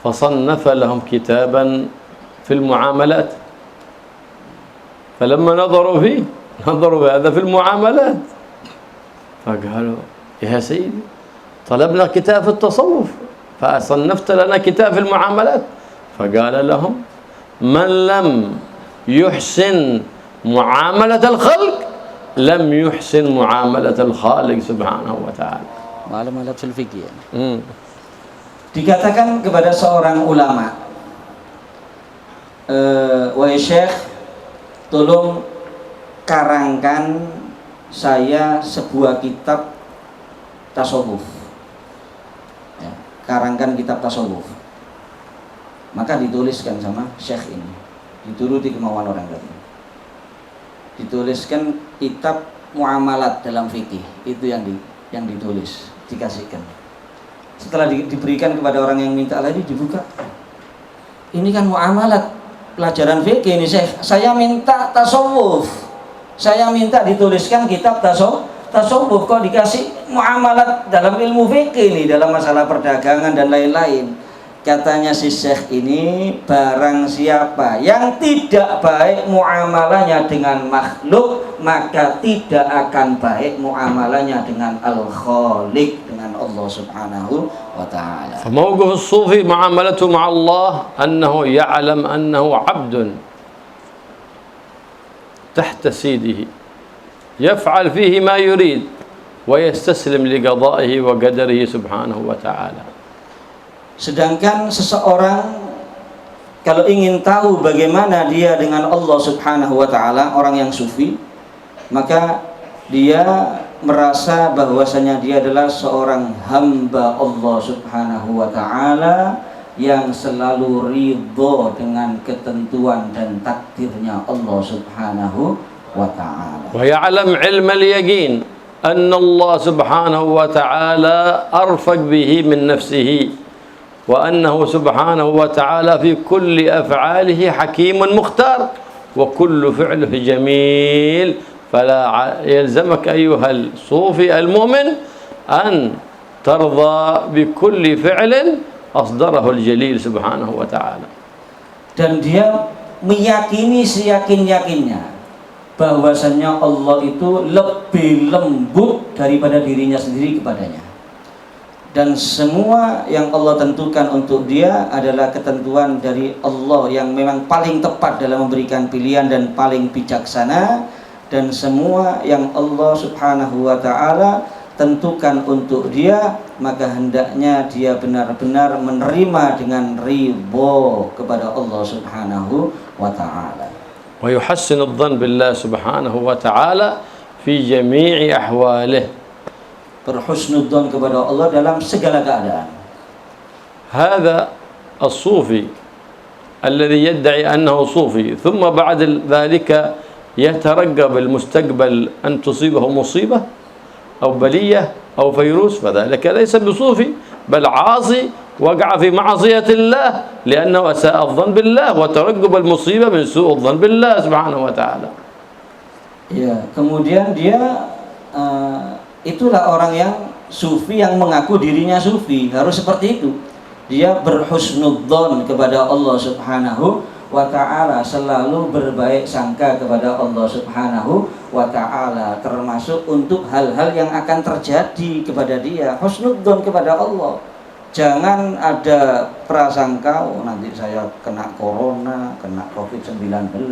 فصنف لهم كتابا في المعاملات، فلما نظروا فيه نظروا هذا في المعاملات فقالوا يا سيدي طلبنا كتاب في التصوف فصنفت لنا كتاب في المعاملات. فقال لهم من لم يحسن معاملة الخلق لم يحسن معاملة الخالق سبحانه وتعالى. Muamalat fil fikih. Dikatakan kepada seorang ulama, wahai Syekh, tolong karangkan saya sebuah kitab tasawuf. Ya, karangkan kitab tasawuf. Maka dituliskan sama Syekh ini, dituruti kemauan orang tadi. Dituliskan kitab muamalat dalam fikih, itu yang ditulis, dikasihkan. Setelah diberikan kepada orang yang minta lagi, dibuka. Ini kan muamalat, pelajaran fikih ini, saya minta tasawuf. Saya minta dituliskan kitab tasawuf, kok dikasih muamalat dalam ilmu fikih ini, dalam masalah perdagangan dan lain-lain. Katanya si Syekh ini, barang siapa yang tidak baik muamalahnya dengan makhluk, maka tidak akan baik muamalahnya dengan Al-Khaliq, dengan Allah Subhanahu wa ta'ala. فموقف الصوفي معاملته مع الله أنه يعلم أنه عبد تحت سيده يفعل فيه ما يريد ويستسلم لقضائه وقدره سبحانه وتعالى. Sedangkan seseorang kalau ingin tahu bagaimana dia dengan Allah Subhanahu wa taala, orang yang sufi, maka dia merasa bahwasanya dia adalah seorang hamba Allah Subhanahu wa taala yang selalu ridho dengan ketentuan dan takdirnya Allah Subhanahu wa taala. Wa ya'lam 'ilma al-yaqin anna Allah Subhanahu wa taala arfaq bihi min nafsihi wa annahu Subhanahu wa taala fi kulli af'alihi hakimun mukhtar wa kullu fi'lihi jamil. فلا يلزمك أيها الصوفي المؤمن أن ترضى بكل فعل أصدره الجليل سبحانه وتعالى. Dan dia meyakini seyakin-yakinnya bahwasanya Allah itu lebih lembut daripada dirinya sendiri kepadanya. Dan semua yang Allah tentukan untuk dia adalah ketentuan dari Allah yang memang paling tepat dalam memberikan pilihan dan paling bijaksana. Dan semua yang Allah Subhanahu wa ta'ala tentukan untuk dia, maka hendaknya dia benar-benar menerima dengan ridho kepada Allah Subhanahu wa ta'ala. Wa yuhassin adh-dhann billah Subhanahu wa ta'ala fi jami'i ahwalih. Berhusnudzon kepada Allah dalam segala keadaan. Hadha as-sufi alladhi yad'i annahu sufi thumma ba'da dhalika يترقب المستقبل أن تصيبه مصيبة أو بلية أو فيروس فذلك ليس بصوفي بل عاصي وقع في معصية الله لأنه أساء الظن بالله وترقب المصيبة من سوء الظن بالله سبحانه وتعالى. Ya, kemudian dia itulah orang yang sufi yang mengaku dirinya sufi, harus seperti itu. Dia berhusnudzon kepada Allah Subhanahu wa ta'ala, selalu berbaik sangka kepada Allah Subhanahu wa ta'ala, termasuk untuk hal-hal yang akan terjadi kepada dia. Husnudzon kepada Allah, jangan ada prasangka nanti saya kena corona, kena COVID-19,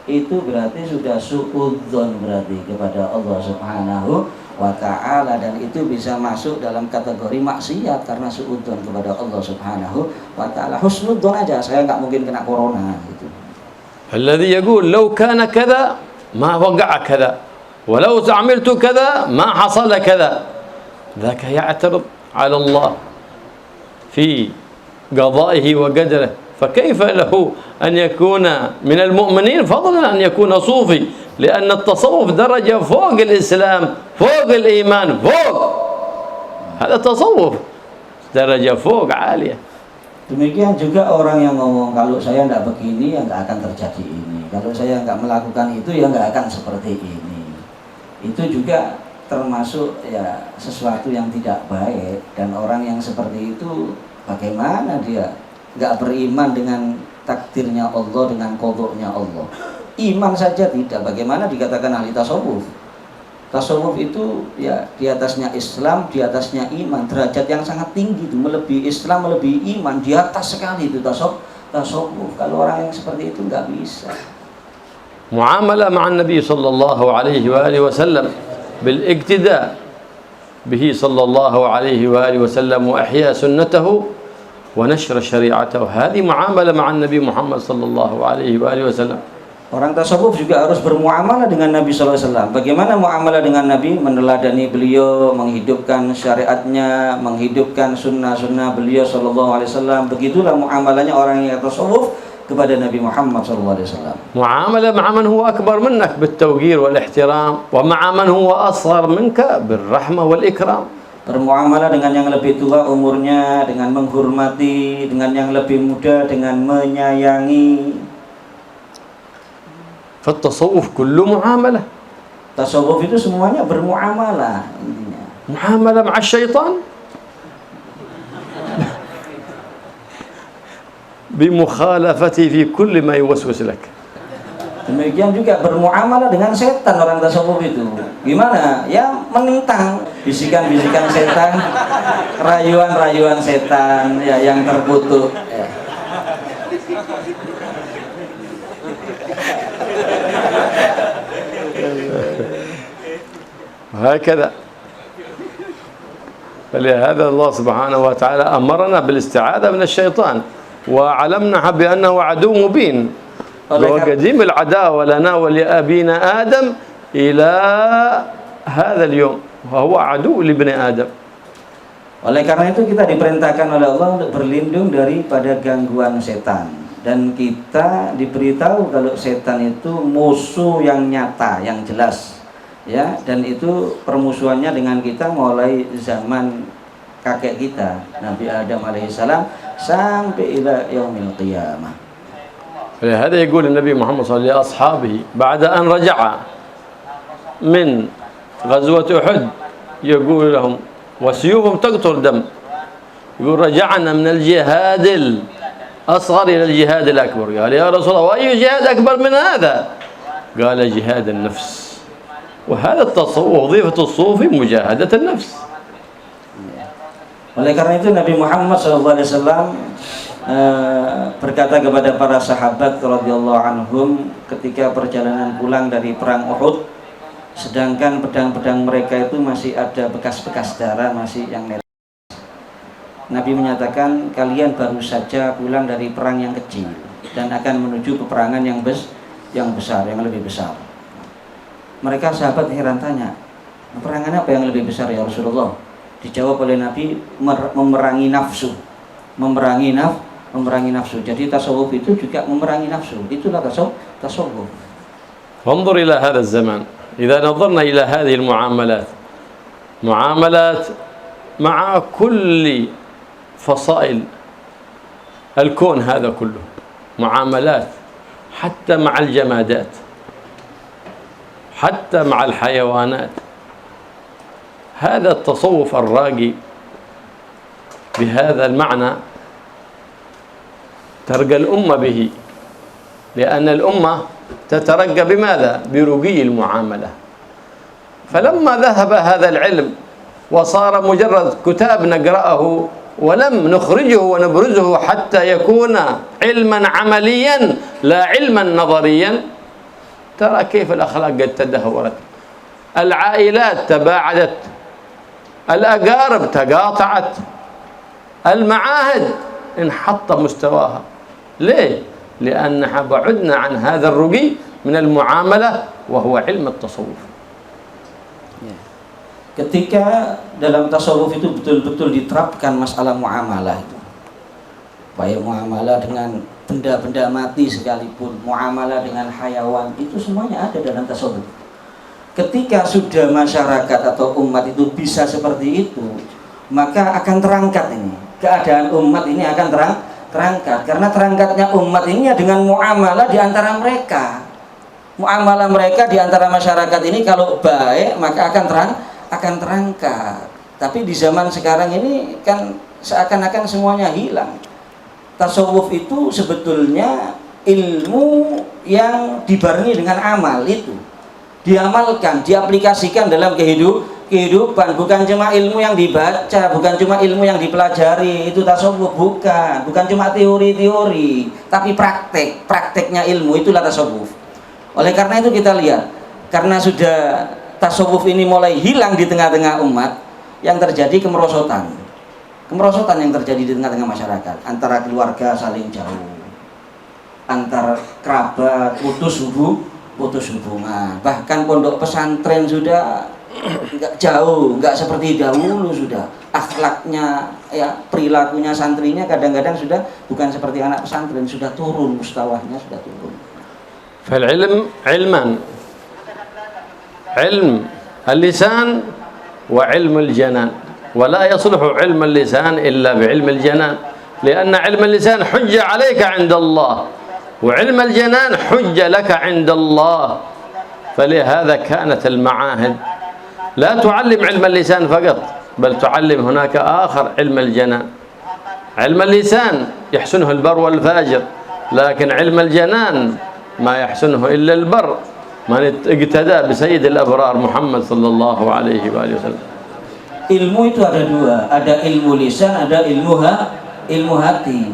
itu berarti sudah suudzon berarti kepada Allah Subhanahu wa ta'ala, dan itu bisa masuk dalam kategori maksiat karena suudzon kepada Allah Subhanahu wa ta'ala. Husnudzon aja, saya nggak mungkin kena corona gitu. الذي يقول لو كان كذا ما وقع كذا ولو عملت كذا ما حصل كذا ذاك يعترض على الله في قضائه وقدره، فكيف له أن يكون من المؤمنين فضلا أن يكون صوفي؟ لأن التصوف درجة فوق الإسلام فوق الإيمان فوق، هذا تصوف درجة فوق عالية. Demikian juga orang yang ngomong kalau saya tidak begini ya nggak akan terjadi ini, kalau saya nggak melakukan itu ya nggak akan seperti ini. Itu juga termasuk ya sesuatu yang tidak baik, dan orang yang seperti itu bagaimana dia nggak beriman dengan takdirnya Allah, dengan qadha-nya Allah. Iman saja tidak, bagaimana dikatakan ahli tasawuf? Tasawuf itu ya di atasnya Islam, di atasnya iman, derajat yang sangat tinggi itu, melebihi Islam, melebihi iman, di atas sekali itu tasawuf. Kalau orang yang seperti itu nggak bisa. Muamalah ma'an Nabi sallallahu alaihi wa alihi wasallam bil iqtida bihi sallallahu alaihi wa alihi wasallam wa ihya sunnatahu wa nashr syari'atahu. Hadhi muamalah ma'an Nabi Muhammad sallallahu alaihi wa alihi wasallam. Orang tasawuf juga harus bermuamalah dengan Nabi sallallahu alaihi wasallam. Bagaimana muamalah dengan Nabi? Meneladani beliau, menghidupkan syariatnya, menghidupkan sunnah-sunnah beliau sallallahu alaihi wasallam. Begitulah muamalahnya orang yang tasawuf kepada Nabi Muhammad sallallahu alaihi wasallam. Muamalah ma'a man huwa akbar minnak bit-tawqir wal ihtiram wa ma'a man huwa asghar minka bir-rahmah wal ikram. Bermuamalah dengan yang lebih tua umurnya dengan menghormati, dengan yang lebih muda dengan menyayangi. فالتصوف كله معاملة. Tasawuf itu semuanya bermuamalah intinya. معاملة مع الشيطان بمخالفته في كل ما يوسوس لك. Demikian juga bermuamalah dengan setan orang tasawuf itu. Gimana? Ya menentang bisikan-bisikan setan, rayuan-rayuan setan ya yang terkutuk. Ya. وهكذا فلهذا الله سبحانه وتعالى أمرنا بالاستعاذة من الشيطان وعلمنا بأنه عدو مبين وقديم العداوة لنا ولأبينا آدم إلى هذا اليوم وهو عدو لابن آدم. Oleh karena itu kita diperintahkan oleh Allah untuk berlindung daripada gangguan setan, dan kita diberitahu kalau setan itu musuh yang nyata, yang jelas, ya, dan itu permusuhannya dengan kita mulai zaman kakek kita Nabi Adam alaihissalam sampai ila yaumil qiyamah. هذا يقول النبي محمد صلى الله عليه وسلم لأصحابه بعد أن رجع من غزوة أحد يقول لهم وسيوفهم تقطر دم، يقول رجعنا من الجهاد الأصغر إلى الجهاد الأكبر. قال يا رسول الله وأي جهاد أكبر من هذا؟ قال جهاد النفس. وهذا التصوف وظيفة الصوفي مجاهدة النفس. Oleh karena itu Nabi Muhammad SAW berkata kepada para sahabat radhiyallahu anhum ketika perjalanan pulang dari perang Uhud, sedangkan pedang-pedang mereka itu masih ada bekas-bekas darah, masih yang netes. Nabi menyatakan kalian baru saja pulang dari perang yang kecil dan akan menuju peperangan yang besar, yang lebih besar. Mereka sahabat heran tanya, peperangan apa yang lebih besar ya Rasulullah? Dijawab oleh Nabi, memerangi nafsu. Memerangi nafsu. Jadi tasawuf itu juga memerangi nafsu. Itulah tasawuf. انظر إلى هذا الزمان إذا نظرنا إلى هذه المعاملات مع كل فصائل الكون هذا كله، معاملات حتى مع الجمادات، حتى مع الحيوانات. هذا التصوف الراقي بهذا المعنى ترقى الأمة به، لأن الأمة تترقى بماذا؟ برقي المعاملة. فلما ذهب هذا العلم وصار مجرد كتاب نقرأه ولم نخرجه ونبرزه حتى يكون علما عمليا لا علما نظريا، ترى كيف الأخلاق قد تدهورت، العائلات تباعدت، الأقارب تقاطعت، المعاهد انحط مستواها. ليه؟ لأننا بعدنا عن هذا الرقي من المعاملة وهو علم التصوف. Ketika dalam tasawuf itu betul-betul diterapkan masalah muamalah itu, baik muamalah dengan benda-benda mati sekalipun, muamalah dengan hayawan, itu semuanya ada dalam tasawuf. Ketika sudah masyarakat atau umat itu bisa seperti itu, maka akan terangkat ini, keadaan umat ini akan terangkat, karena terangkatnya umat ini dengan muamalah di antara mereka. Muamalah mereka di antara masyarakat ini kalau baik maka akan terangkat. Tapi di zaman sekarang ini kan seakan-akan semuanya hilang. Tasawuf itu sebetulnya ilmu yang dibarengi dengan amal, itu diamalkan, diaplikasikan dalam kehidupan, bukan cuma ilmu yang dibaca, bukan cuma ilmu yang dipelajari. Itu tasawuf, bukan cuma teori-teori, tapi prakteknya ilmu, itulah tasawuf. Oleh karena itu kita lihat, karena sudah tasawuf ini mulai hilang di tengah-tengah umat, yang terjadi kemerosotan yang terjadi di tengah-tengah masyarakat, antara keluarga saling jauh, antar kerabat putus hubungan, bahkan pondok pesantren sudah nggak jauh, nggak seperti dahulu, sudah akhlaknya, ya perilakunya santrinya kadang-kadang sudah bukan seperti anak pesantren, sudah turun mustawahnya, sudah turun. فالعلم علمان، علم اللسان وعلم الجنان، ولا يصلح علم اللسان إلا بعلم الجنان، لأن علم اللسان حجة عليك عند الله، وعلم الجنان حجة لك عند الله. فلهذا كانت المعاهد لا تعلم علم اللسان فقط، بل تعلم هناك آخر علم الجنان. علم اللسان يحسنه البر والفاجر، لكن علم الجنان ما يحسنه إلا البر من اقتدى بسيد الأبرار محمد صلى الله عليه وآله وسلم. Ilmu itu ada dua, ada ilmu lisan, ada ilmu hati.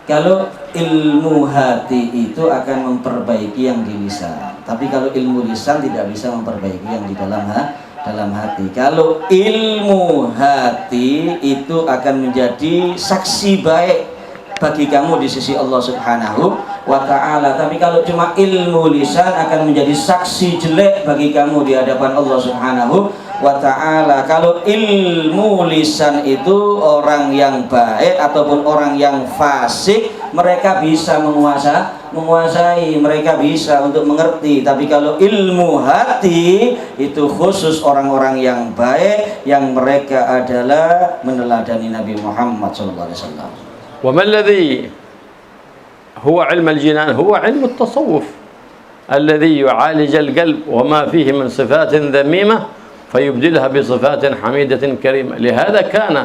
Kalau ilmu hati itu akan memperbaiki yang di lisan, tapi kalau ilmu lisan tidak bisa memperbaiki yang di dalam hati. Kalau ilmu hati itu akan menjadi saksi baik bagi kamu di sisi Allah Subhanahu wa ta'ala. Tapi kalau cuma ilmu lisan akan menjadi saksi jelek bagi kamu di hadapan Allah Subhanahu wa ta'ala. Kalau ilmu lisan itu orang yang baik ataupun orang yang fasik, mereka bisa menguasai, mereka bisa untuk mengerti. Tapi kalau ilmu hati itu khusus orang-orang yang baik, yang mereka adalah meneladani Nabi Muhammad SAW. وما الذي هو علم الجنان؟ هو علم التصوف الذي يعالج القلب وما فيه من صفات ذميمة فيبدلها بصفات حميدة كريمة. لهذا كان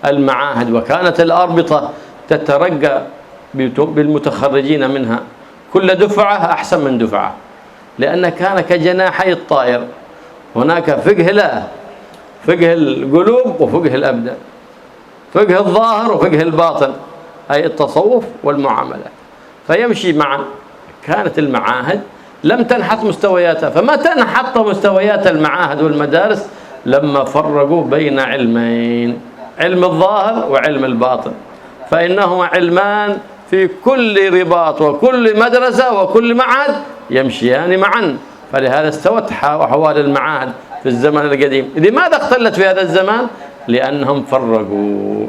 المعاهد وكانت الأربطة تترقى بالمتخرجين منها كل دفعة أحسن من دفعة، لأن كان كجناحي الطائر، هناك فقه له، فقه القلوب وفقه الأبدان، فقه الظاهر وفقه الباطن، أي التصوف والمعاملة، فيمشي معا. كانت المعاهد لم تنحط مستوياتها، فمتى انحط مستويات المعاهد والمدارس؟ لما فرقوا بين علمين، علم الظاهر وعلم الباطن، فإنهما علمان في كل رباط وكل مدرسة وكل معهد يمشيان معا. فلهذا استوت أحوال المعاهد في الزمن القديم. لماذا اختلت في هذا الزمان؟ لأنهم فرقوا.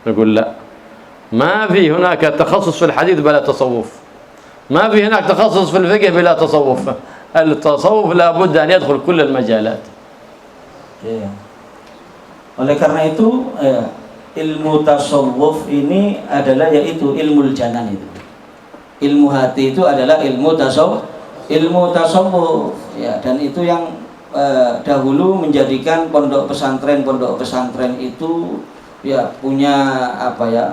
نقول لا، ما في هناك تخصص في الحديث بلا تصوف، ما في هناك تخصص في الفقه بلا تصوف. التصوف لا بد أن يدخل كل المجالات. Oleh karena itu ilmu tasawuf ini adalah yaitu ilmu janan itu. Ilmu hati itu adalah ilmu tasawuf ya, dan itu yang dahulu menjadikan pondok pesantren itu ya punya apa ya,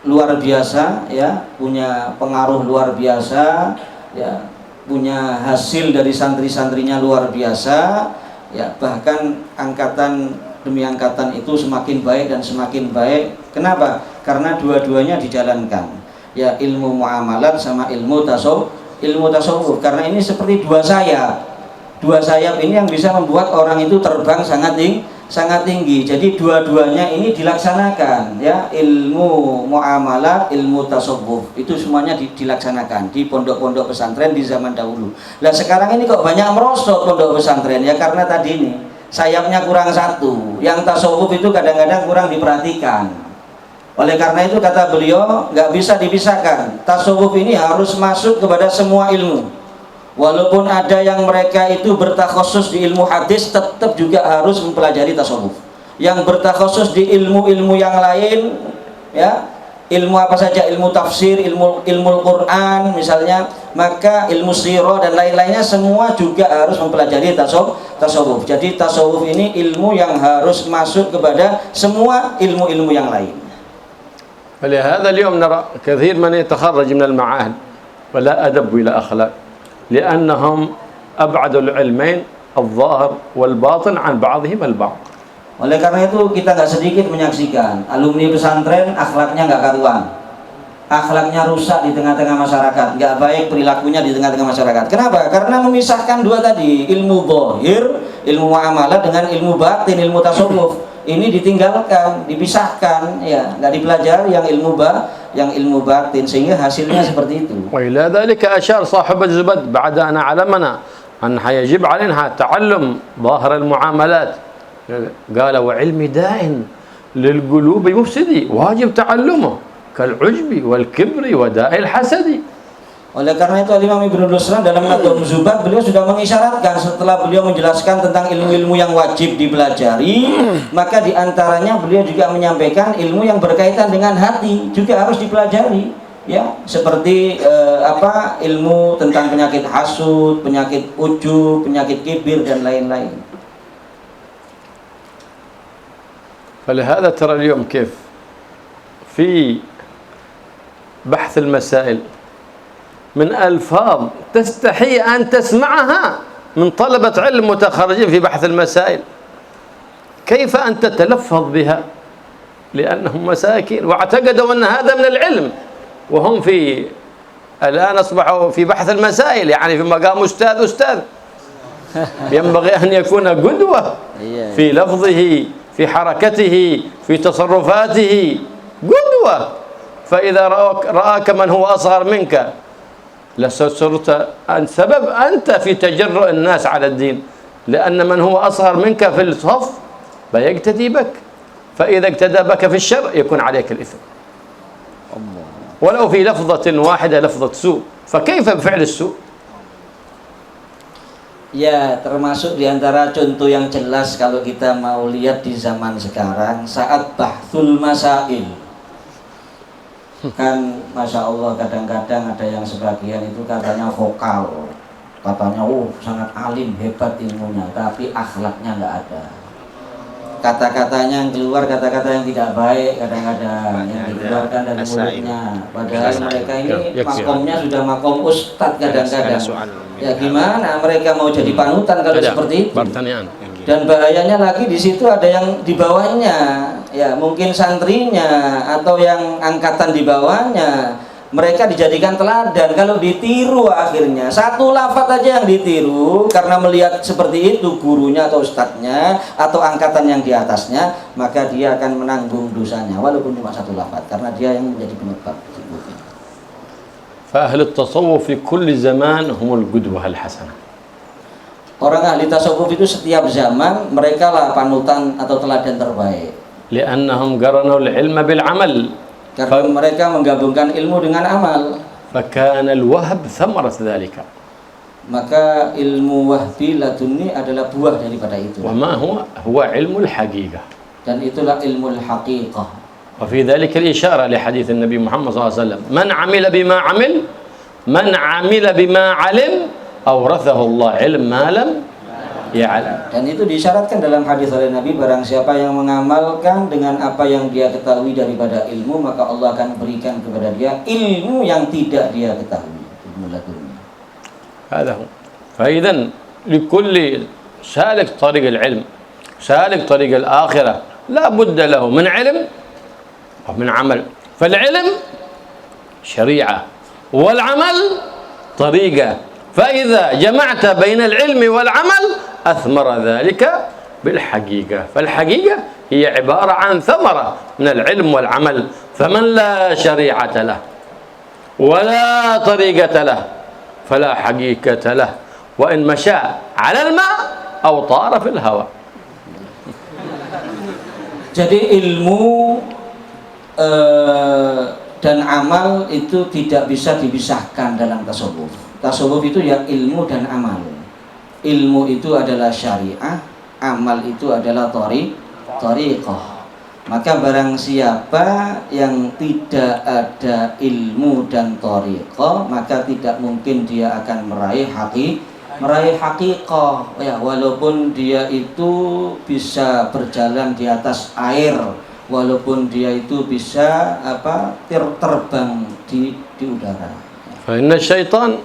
luar biasa ya, punya pengaruh luar biasa ya, punya hasil dari santri-santrinya luar biasa ya, bahkan angkatan demi angkatan itu semakin baik dan semakin baik. Kenapa? Karena dua-duanya dijalankan ya, ilmu muamalat sama ilmu tasawuf. Karena ini seperti dua sayap ini yang bisa membuat orang itu terbang sangat tinggi. Jadi dua-duanya ini dilaksanakan ya, ilmu muamalat, ilmu tasawuf itu semuanya dilaksanakan di pondok-pondok pesantren di zaman dahulu. Nah sekarang ini kok banyak merosot pondok pesantren ya, karena tadi ini sayapnya kurang satu, yang tasawuf itu kadang-kadang kurang diperhatikan. Oleh karena itu kata beliau, nggak bisa dipisahkan. Tasawuf ini harus masuk kepada semua ilmu. Walaupun ada yang mereka itu bertakhusus di ilmu hadis, tetap juga harus mempelajari tasawuf. Yang bertakhusus di ilmu-ilmu yang lain, ya, ilmu apa saja, ilmu tafsir, ilmu Quran misalnya, maka ilmu sirah dan lain-lainnya semua juga harus mempelajari tasawuf. Jadi tasawuf ini ilmu yang harus masuk kepada semua ilmu-ilmu yang lain. فلهذا اليوم نرى كثير من يتخرج من المعاهد ولا أدب ولا أخلاق، لأنهم أبعدوا العلمين الظاهر والباطن عن بعضهم البعض. Oleh karena itu kita nggak sedikit menyaksikan alumni pesantren akhlaknya nggak karuan, akhlaknya rusak di tengah-tengah masyarakat, nggak baik perilakunya di tengah-tengah masyarakat. Kenapa? Karena memisahkan dua tadi, ilmu zahir, ilmu muamalah dengan ilmu batin, ilmu tasawuf. Ini ditinggalkan, dipisahkan, ya, nggak dipelajari yang ilmu batin, sehingga hasilnya seperti itu. وإلى ذلك أشار صاحب الزبد بعد أن علمنا أن يجب علينا تعلم ظاهر المعاملات، قال وعلم داء للقلوب مفسدي واجب تعلمه كالعجب والكبر وداء الحسد. Oleh karena itu Imam Ibnu Ruslan dalam Nadhum Zubat beliau sudah mengisyaratkan, setelah beliau menjelaskan tentang ilmu-ilmu yang wajib dipelajari, maka diantaranya beliau juga menyampaikan ilmu yang berkaitan dengan hati juga harus dipelajari, ya, seperti ilmu tentang penyakit hasud, penyakit ujub, penyakit kibir dan lain-lain. فلهذا ترى اليوم كيف في بحث المسائل من ألفاظ تستحي أن تسمعها من طلبة علم متخرجين في بحث المسائل، كيف أن تتلفظ بها؟ لأنهم مساكين واعتقدوا أن هذا من العلم، وهم الآن أصبحوا في بحث المسائل، يعني في مقام أستاذ. ينبغي أن يكون قدوة في لفظه، في حركته، في تصرفاته، قدوة. فإذا رآك من هو أصغر منك لصرت سبب أنت في تجرؤ الناس على الدين، لأن من هو أصغر منك في الصف فيقتدي بك، فإذا اقتدى بك في الشر يكون عليك الإثم ولو في لفظة واحدة لفظة سوء، فكيف بفعل السوء؟ Ya, termasuk diantara contoh yang jelas kalau kita mau lihat di zaman sekarang saat bahthul masail. Kan Masya Allah kadang-kadang ada yang sebagian itu katanya vokal, katanya sangat alim, hebat ilmunya, tapi akhlaknya nggak ada. Kata-katanya yang keluar kata-kata yang tidak baik kadang-kadang yang dikeluarkan dari mulutnya, padahal mereka ini makomnya sudah makom ustadz kadang-kadang. Ya gimana mereka mau jadi panutan kalau seperti itu? Dan bahayanya lagi di situ ada yang di bawahnya, ya mungkin santrinya atau yang angkatan di bawahnya, mereka dijadikan teladan. Kalau ditiru akhirnya satu lafaz aja yang ditiru karena melihat seperti itu gurunya atau ustadznya atau angkatan yang di atasnya, maka dia akan menanggung dosanya walaupun cuma satu lafaz karena dia yang menjadi penyebab. فأهل التصوف في كل زمان هم القدوة الحسنة. Orang ahli tasawuf itu setiap zaman mereka lah panutan atau teladan terbaik. لأنهم قرنوا العلم بالعمل. Karena mereka menggabungkan ilmu dengan amal. فكان الوهب ثمرة ذلك. Maka ilmu wahbi laduni adalah buah daripada itu. وما هو علم الحقيقة. Dan itulah ilmu haqiqah. وفي ذلك الإشارة لحديث النبي محمد صلى الله عليه وسلم من عمل بما علم أورثه الله علم ما لم يعلم. Dan itu disyaratkan dalam hadis oleh Nabi, barang siapa yang mengamalkan dengan apa yang dia ketahui daripada ilmu, maka Allah akan berikan kepada dia ilmu yang tidak dia ketahui, ilmu laduni. هذا هو. فإذا لكل سالك طريق العلم سالك طريق الآخرة لا بد له من علم ومن عمل. فالعلم شريعة والعمل طريقة، فإذا جمعت بين العلم والعمل أثمر ذلك بالحقيقة. فالحقيقة هي عبارة عن ثمرة من العلم والعمل، فمن لا شريعة له ولا طريقة له فلا حقيقة له، وإن مشى على الماء أو طار في الهواء. Jadi ilmu dan amal itu tidak bisa dipisahkan dalam tasawuf. Tasawuf itu ya ilmu dan amal. Ilmu itu adalah syariah, amal itu adalah thariqah. Maka barang siapa yang tidak ada ilmu dan thariqah, maka tidak mungkin dia akan meraih haqiqah. Ya, walaupun dia itu bisa berjalan di atas air, walaupun dia itu bisa terbang di udara. فإن الشيطان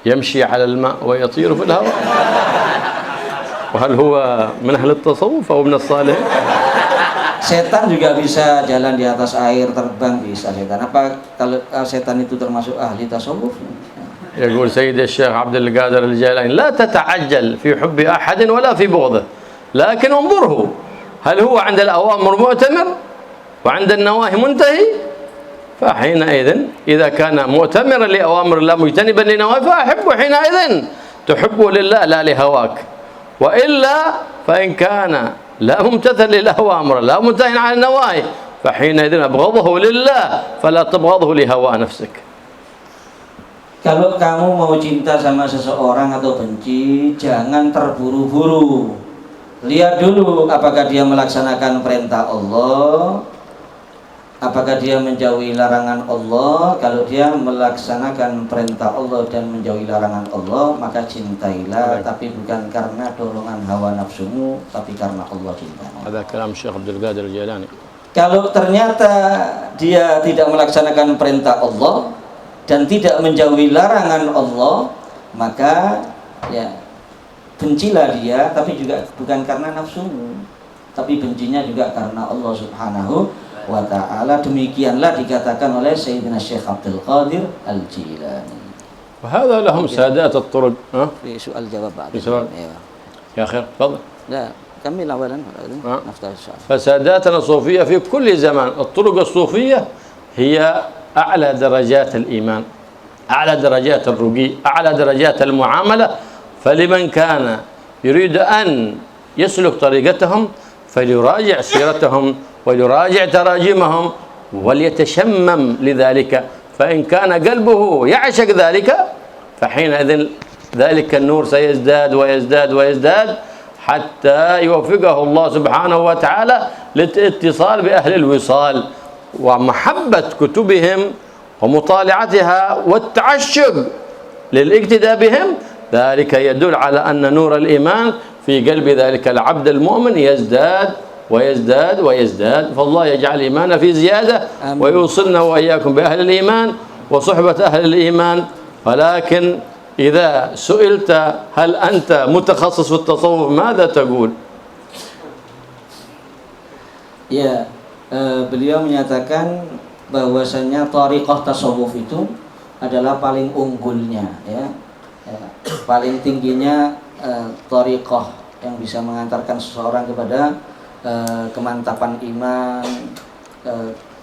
يمشي على الماء ويطير في الهواء. وهل هو من أهل التصوف أو من الصالحين؟ Setan juga bisa jalan di atas air, terbang bisa setan. Apa kalau setan itu termasuk ahli tasawuf? يقول سيد الشيخ عبد القادر الجيلاني لا تتعجل في حب أحد ولا في بغضه، لكن انظره هل هو عند الأوامر مؤتمر وعند النواهي منتهي؟ فحينئذ إذا كان مؤتمرا لأوامر الله مجتنبا لنواهي فأحبه، حينئذ تحبه لله لا لهواك، وإلا فإن كان لا ممتثل للأوامر لا منتهي عن النواهي فحينئذ أبغضه لله فلا تبغضه لهوى نفسك. Kalau kamu mau cinta sama seseorang atau benci, jangan terburu-buru. Lihat dulu apakah dia melaksanakan perintah Allah, apakah dia menjauhi larangan Allah. Kalau dia melaksanakan perintah Allah dan menjauhi larangan Allah, maka cintailah, tapi bukan karena dorongan hawa nafsumu, tapi karena Allah cintanya. هذا كلام الشيخ عبد القادر الجيلاني. Kalau ternyata dia tidak melaksanakan perintah Allah dan tidak menjauhi larangan Allah, maka ya bencilah dia, tapi juga bukan karena nafsumu, tapi bencinya juga karena Allah Subhanahu wa ta'ala. Demikianlah dikatakan oleh Sayyidina Syekh Abdul Qadir Al-Jilani. وهذا لهم سادات الطرق. في سؤال جواب بعد. في سؤال. يا خير تفضل. لا كمل أولا نفتح السؤال. فساداتنا الصوفية في كل زمان الطرق الصوفية هي أعلى درجات الإيمان، أعلى درجات الرقي، أعلى درجات المعاملة. فلمن كان يريد أن يسلك طريقتهم فليراجع سيرتهم وليراجع تراجمهم وليتشمم لذلك، فإن كان قلبه يعشق ذلك فحينئذ ذلك النور سيزداد ويزداد ويزداد حتى يوفقه الله سبحانه وتعالى للاتصال بأهل الوصال ومحبة كتبهم ومطالعتها والتعشق للاقتداء بهم. ذلك يدل على أن نور الإيمان في قلب ذلك العبد المؤمن يزداد ويزداد ويزداد. فالله يجعل إيماننا في زيادة ويوصلنا وإياكم بأهل الإيمان وصحبة أهل الإيمان. ولكن إذا سئلت هل أنت متخصص في التصوف ماذا تقول؟ Ya, beliau menyatakan bahwasanya thariqah tasawuf itu adalah paling unggulnya, ya, paling tingginya thariqah yang bisa mengantarkan seseorang kepada kemantapan iman,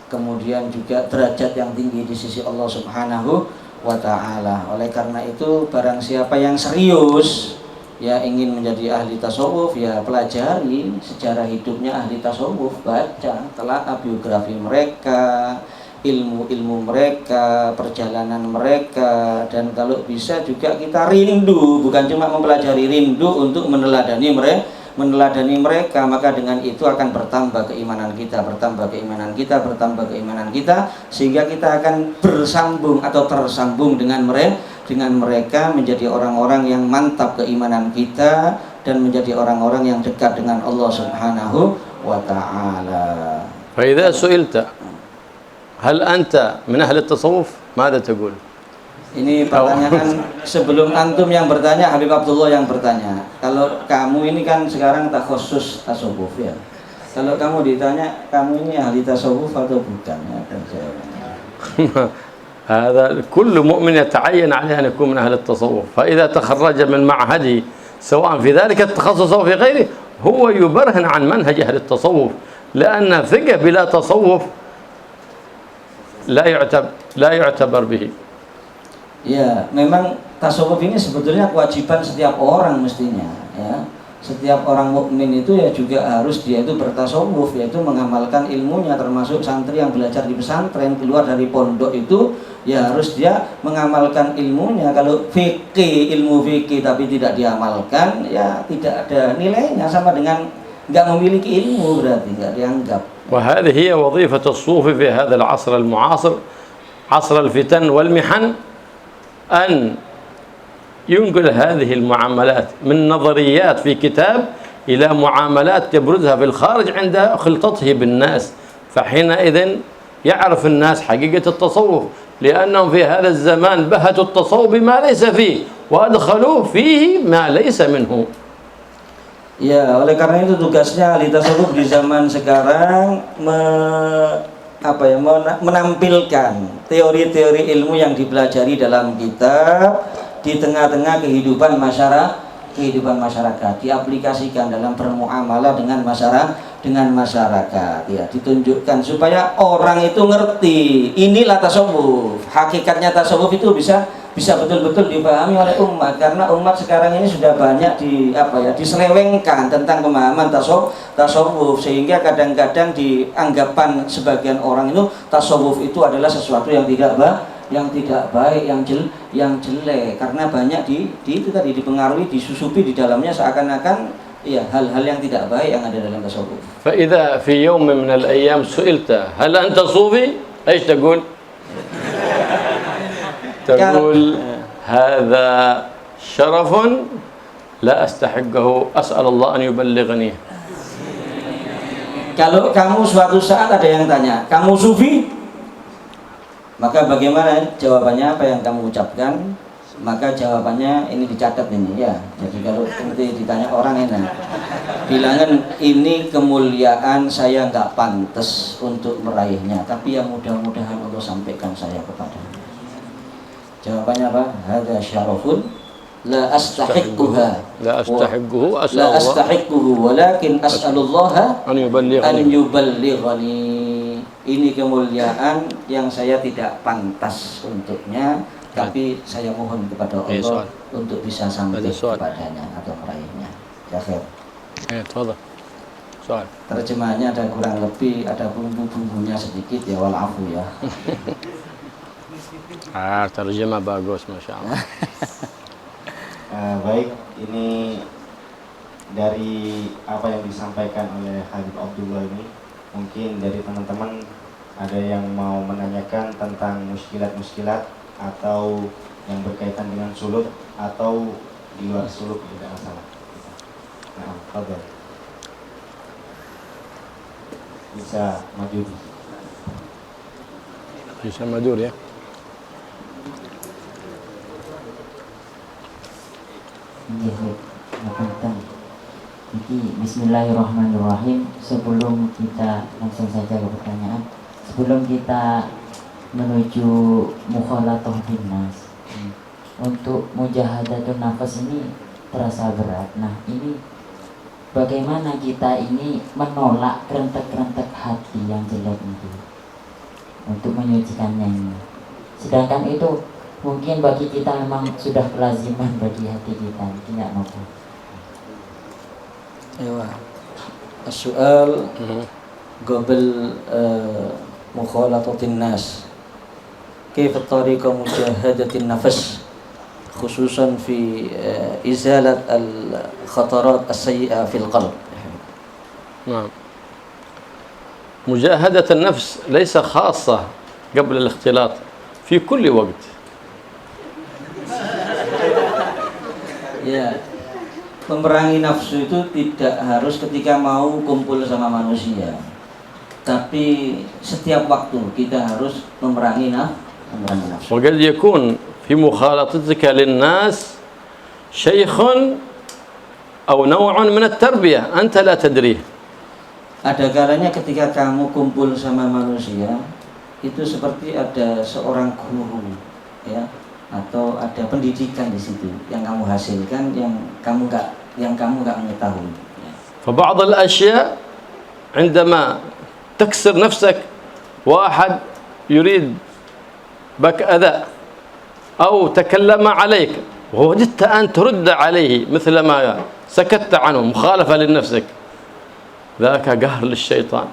kemudian juga derajat yang tinggi di sisi Allah Subhanahu wa ta'ala. Oleh karena itu barang siapa yang serius ya ingin menjadi ahli tasawuf, ya pelajari sejarah hidupnya ahli tasawuf, baca telaah biografi mereka, ilmu-ilmu mereka, perjalanan mereka, dan kalau bisa juga kita rindu, bukan cuma mempelajari, rindu untuk meneladani mereka, maka dengan itu akan bertambah keimanan kita, bertambah keimanan kita, bertambah keimanan kita, sehingga kita akan bersambung atau tersambung dengan mereka menjadi orang-orang yang mantap keimanan kita dan menjadi orang-orang yang dekat dengan Allah Subhanahu wa ta'ala. فإذا سئلت هل أنت من أهل التصوف ماذا تقول؟ Ini pertanyaan sebelum antum yang bertanya, Habib Abdullah yang bertanya. Kalau kamu ini kan sekarang tak khusus tasawuf ya. Kalau kamu ditanya, kamu ini ahli tasawuf atau bukan? Ya, dan jawabannya. هذا كل مؤمن يتعين عليه أن يكون من أهل التصوف، فإذا تخرج من معهده سواء في ذلك التخصص أو في غيره هو يبرهن عن منهج أهل التصوف، لأن فقه بلا تصوف لا يعتبر به. Ya, memang tasawuf ini sebetulnya kewajiban setiap orang mestinya, ya. Setiap orang mukmin itu ya juga harus dia itu bertasawuf, yaitu mengamalkan ilmunya, termasuk santri yang belajar di pesantren keluar dari pondok itu ya harus dia mengamalkan ilmunya. Kalau ilmu fikih tapi tidak diamalkan ya tidak ada nilainya, sama dengan nggak memiliki ilmu, berarti nggak dianggap. وهذه هي وظيفة الصوفي في هذا العصر المعاصر عصر الفتن والمحن أن ينقل هذه المعاملات من نظريات في كتاب إلى معاملات يبرزها في الخارج عند خلطته بالناس، فحينئذ يعرف الناس حقيقة التصوف، لأنهم في هذا الزمان بهتوا التصوف بما ليس فيه وأدخلوه فيه ما ليس منه. Ya, oleh karena itu tugasnya ahli tasawuf di zaman sekarang menampilkan teori-teori ilmu yang dipelajari dalam kitab di tengah-tengah kehidupan masyarakat, diaplikasikan dalam bermuamalah dengan masyarakat, ya, ditunjukkan supaya orang itu ngerti inilah tasawuf. Hakikatnya tasawuf itu bisa betul-betul dipahami oleh umat, karena umat sekarang ini sudah banyak diselewengkan tentang pemahaman tasawuf, sehingga kadang-kadang dianggapan sebagian orang itu tasawuf itu adalah sesuatu yang tidak baik, yang jelek, karena banyak itu tadi dipengaruhi, disusupi di dalamnya seakan-akan ya hal-hal yang tidak baik yang ada dalam tasawuf. فإذا في يوم من الأيام سئلت هل أنت صوفي؟ إيش تقول؟ تقول هذا شرف لا أستحقه، أسأل الله أن يبلغني. Kalau kamu suatu saat ada yang tanya, kamu sufi? Maka bagaimana jawabannya, apa yang kamu ucapkan? Maka jawabannya ini dicatat ini ya. Jadi kalau nanti ditanya orang enak, bilangan ini kemuliaan saya nggak pantas untuk meraihnya, tapi yang mudah-mudahan Allah sampaikan saya kepada. Jawabannya apa? Hadza syarafun la astahiqquha لا أستحقه أسأل la الله astahiqquhu walakin as'alullaha أن an يبلغني. yuballighani. Ini kemuliaan yang saya tidak pantas untuknya, tapi saya mohon kepada Allah untuk bisa sampai kepadanya atau meraihnya. Ya khair. تفضل سؤال. Terjemahannya ada kurang lebih, ada bumbu-bumbunya sedikit ya, walafu ya. ترجمة bagus masya Allah. Baik, ini dari apa yang disampaikan oleh Habib Abdullah ini, mungkin dari teman-teman ada yang mau menanyakan tentang muskilat-muskilat atau yang berkaitan dengan suluk atau di luar suluk, tidak masalah. Nah, fadhil. Bisa maju. Bisa madur ya. Jadi bismillahirrahmanirrahim. Sebelum kita langsung saja ke pertanyaan, sebelum kita menuju mukhalatoh binnas, untuk mujahadatun nafas ini terasa berat. Nah, ini bagaimana kita ini menolak kerentek-kerentek hati yang jelek itu untuk menyucikannya ini. Sedangkan itu mungkin bagi kita memang sudah kelaziman bagi hati kita, tidak mampu. Ya, soal qabl mukhalatatin nas, كيف الطريقة مجاهدة النفس خصوصا في إزالة الخطرات السيئة في القلب. نعم. مجاهدة النفس ليس خاصة قبل الاختلاط، في كل وقت. Ya, memerangi nafsu itu tidak harus ketika mau kumpul sama manusia, tapi setiap waktu kita harus memerangi nafsu. وقد يكون في مخالطتك للناس شيخ أو نوع من التربية أنت لا تدريه. Ada kalanya ketika kamu kumpul sama manusia itu seperti ada seorang guru, ya, atau ada pendidikan di situ yang kamu hasilkan yang kamu nggak mengetahui. فبعض الأشياء عندما تكسر نفسك واحد يريد بك أذى أو تكلم عليك ووجدت أن ترد عليه مثل ما سكت عنه مخالفة لنفسك ذاك قهر للشيطان.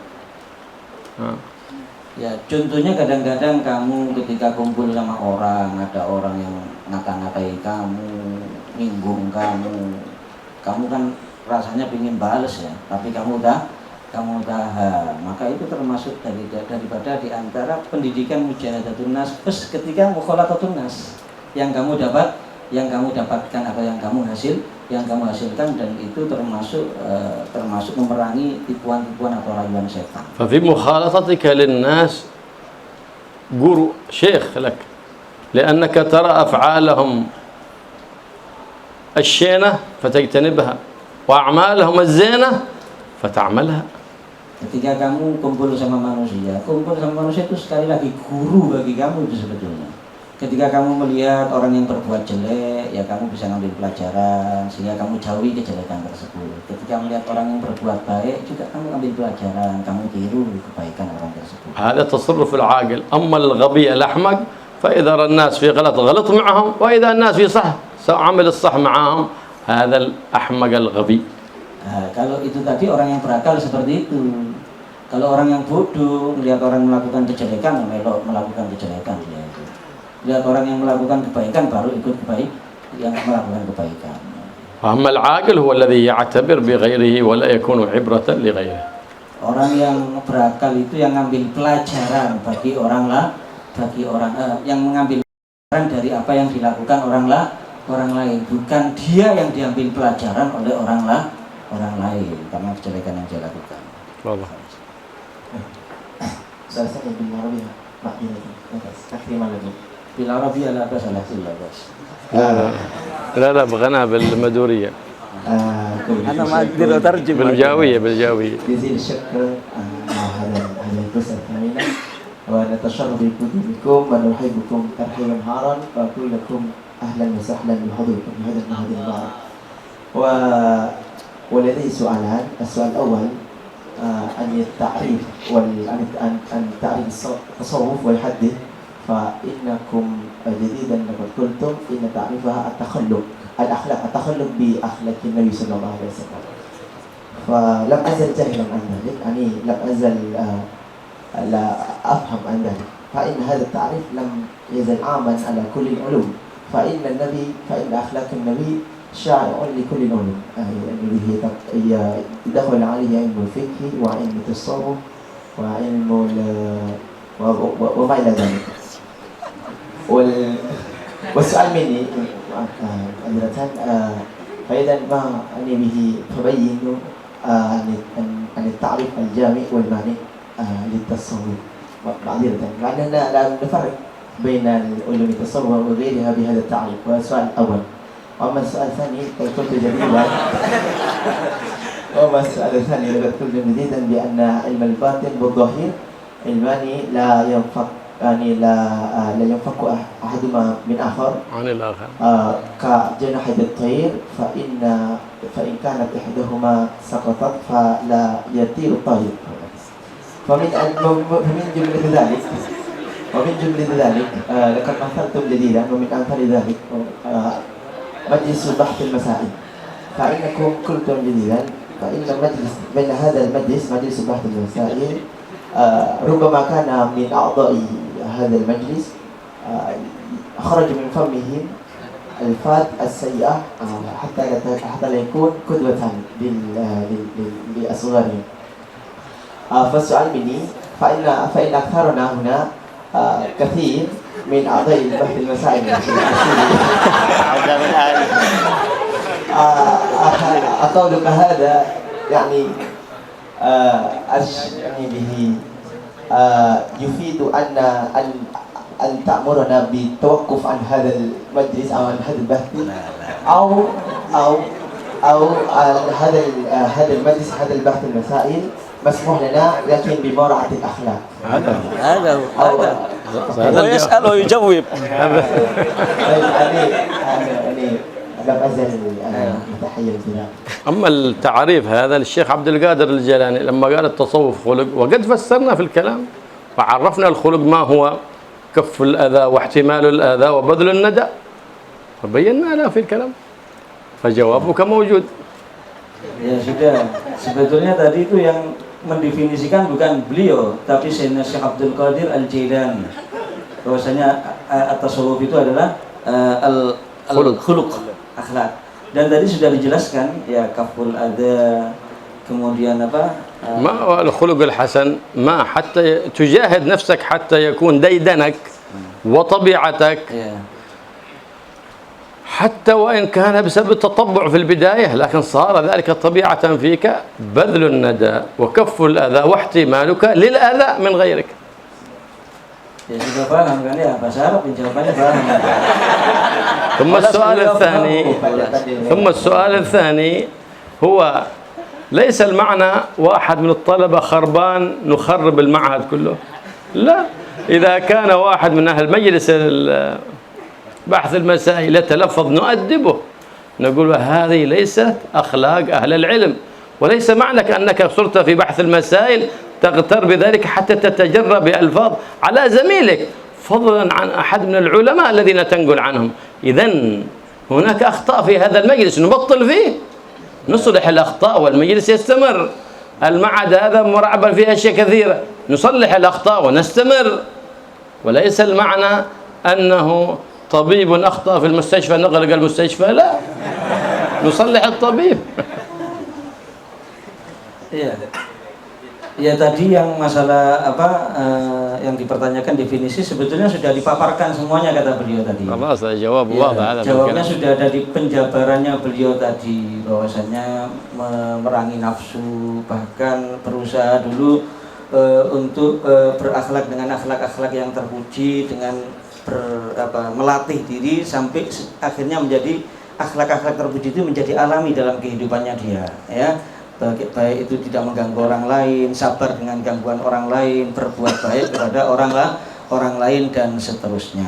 Ya, contohnya kadang-kadang kamu ketika kumpul sama orang, ada orang yang ngata-ngatai kamu, nyinggung kamu kan rasanya ingin balas ya, tapi kamu tahan, maka itu termasuk daripada di antara pendidikan mujahadatun nas ketika mukhalatatul nas yang kamu dapatkan atau yang kamu hasilkan, dan itu termasuk memerangi tipuan-tipuan atau rayuan setan. ففي مخالطتك للناس guru شيخ لك لأنك ترى أفعالهم الشينة فتجتنبها وأعمالهم الزينة فتعملها. Ketika kamu kumpul sama manusia itu sekali lagi guru bagi kamu itu sebetulnya. Ketika kamu melihat orang yang berbuat jelek, ya kamu bisa ngambil pelajaran sehingga kamu jauhi kejelekan tersebut. Ketika melihat orang yang berbuat baik, juga kamu ambil pelajaran, kamu tiru kebaikan orang tersebut. هذا تصرف العاقل. أما الغبي الأحمق فإذا رأى الناس في غلط معهم وإذا الناس في صح عمل الصح معهم هذا الأحمق الغبي. Nah, kalau itu tadi orang yang berakal seperti itu. Kalau orang yang bodoh melihat orang melakukan kejelekan, melok melakukan kejelekan dia itu. Lihat orang yang melakukan kebaikan baru ikut yang melakukan kebaikan. أما العاقل هو الذي يعتبر بغيره ولا يكون عبرة لغيره. Orang yang berakal itu yang ngambil pelajaran bagi orang yang mengambil pelajaran dari apa yang dilakukan orang lain, bukan dia yang diambil pelajaran oleh orang lain karena kejelekan yang dia lakukan. والله. Saya bin Arabi Pak ini. Takriman lagi. Bila Arabi ala basalah sila bas. لا بغناها بالمدورية. أنا ما أقدر أترجم. بالجاوية. جزيل الشكر على الفرصة الثمينة ونتشرف بوجودكم ونحييكم ترحيبا حارا وأقول لكم أهلا وسهلا بحضوركم في هذا المعهد المبارك. ولدي سؤالان. السؤال الأول عن التعريف عن تعريف التصوف والحديث، فإنكم جديدا لقد قلتم إن تعريفها التخلق التخلق بأخلاق النبي صلى الله عليه وسلم، فلم أزل جاهلا عن ذلك، يعني لم أزل لا أفهم عن ذلك. فإن هذا التعريف لم يزل عاما على كل العلوم، فإن أخلاق النبي شائع لكل العلوم، يعني دخل عليه علم الفقه وعلم التصوف وعلم وما إلى ذلك. والسؤال مني فإذا ما أني به تبين عن التعريف الجامع والمانع للتصوف معذرة، لأننا لا نفرق بين علوم التصوف وغيرها بهذا التعريف. والسؤال الأول. وأما السؤال الثاني قلت جديدا وأما السؤال الثاني لقد قلت جديدا بأن علم الباطن والظاهر علمان لا ينفك، يعني لا ينفك أحدهما من آخر عن الآخر كجناحي الطير، فإن كانت إحداهما سقطت فلا يطير الطير. فمن جملة ذلك لقد مثلتم جديدا، ومن أمثال ذلك مجلس بحث المسائل، فإنكم قلتم جديدا فإن مجلس بين هذا المجلس مجلس بحث المسائل ربما كان من أعضاء هذا المجلس خرج من فمهم الفاظ السيئة حتى لا يكون قدوة لأصغرهم. فالسؤال مني فإن أكثرنا هنا كثير من أعضاء البحث المسائل أقولك هذا يعني أشعني به يفيد أن تأمرنا بالتوقف عن هذا المجلس أو عن هذا البحث أو هذا المجلس هذا البحث المسائل مسموح لنا لكن بمراعاة الأخلاق. هذا ويسأل ويجاوب. لم أزل متحيز بها. أما التعريف هذا للشيخ عبد القادر الجيلاني لما قال التصوف خلق، وقد فسرنا في الكلام وعرفنا الخلق ما هو كف الأذى واحتمال الأذى وبذل الندى، فبينا له في الكلام، فجوابك موجود. Ya sudah, sebetulnya tadi itu yang mendefinisikan bukan beliau, tapi Sayyidina Syekh Abdul Qadir Al-Jailani, bahwasanya at-tasawuf itu adalah al-khuluq, akhlak. Dan tadi sudah dijelaskan ya kaful ada, kemudian apa? ما هو الخلق الحسن؟ ما حتى تجاهد نفسك حتى يكون ديدنك وطبيعتك حتى وإن كان بسبب التطبع في البداية، لكن صار ذلك طبيعة فيك، بذل الندى وكف الأذى واحتمالك للأذى من غيرك. Ya sudah paham kan ya, bahasa Arab jawabannya paham. ثم السؤال الثاني هو ليس المعنى واحد من الطلبة خربان نخرب المعهد كله، لا، إذا كان واحد من أهل مجلس بحث المسائل يتلفظ نؤدبه، نقول هذه ليست أخلاق أهل العلم، وليس معنى أنك صرت في بحث المسائل تغتر بذلك حتى تتجرأ بألفاظ على زميلك، فضلا عن أحد من العلماء الذين تنقل عنهم. إذن هناك أخطاء في هذا المجلس نبطل فيه، نصلح الأخطاء والمجلس يستمر. المعهد هذا مرعبا فيه أشياء كثيرة، نصلح الأخطاء ونستمر، وليس المعنى أنه طبيب أخطأ في المستشفى نغلق المستشفى، لا، نصلح الطبيب. Ya tadi yang masalah apa yang dipertanyakan definisi sebetulnya sudah dipaparkan semuanya kata beliau tadi. Jawabnya sudah ada di penjabarannya beliau tadi, bahwasanya memerangi nafsu, bahkan berusaha dulu untuk berakhlak dengan akhlak-akhlak yang terpuji, dengan melatih diri sampai akhirnya menjadi akhlak-akhlak terpuji itu menjadi alami dalam kehidupannya dia, ya. Baik itu tidak mengganggu orang lain, sabar dengan gangguan orang lain, berbuat baik kepada orang lain dan seterusnya.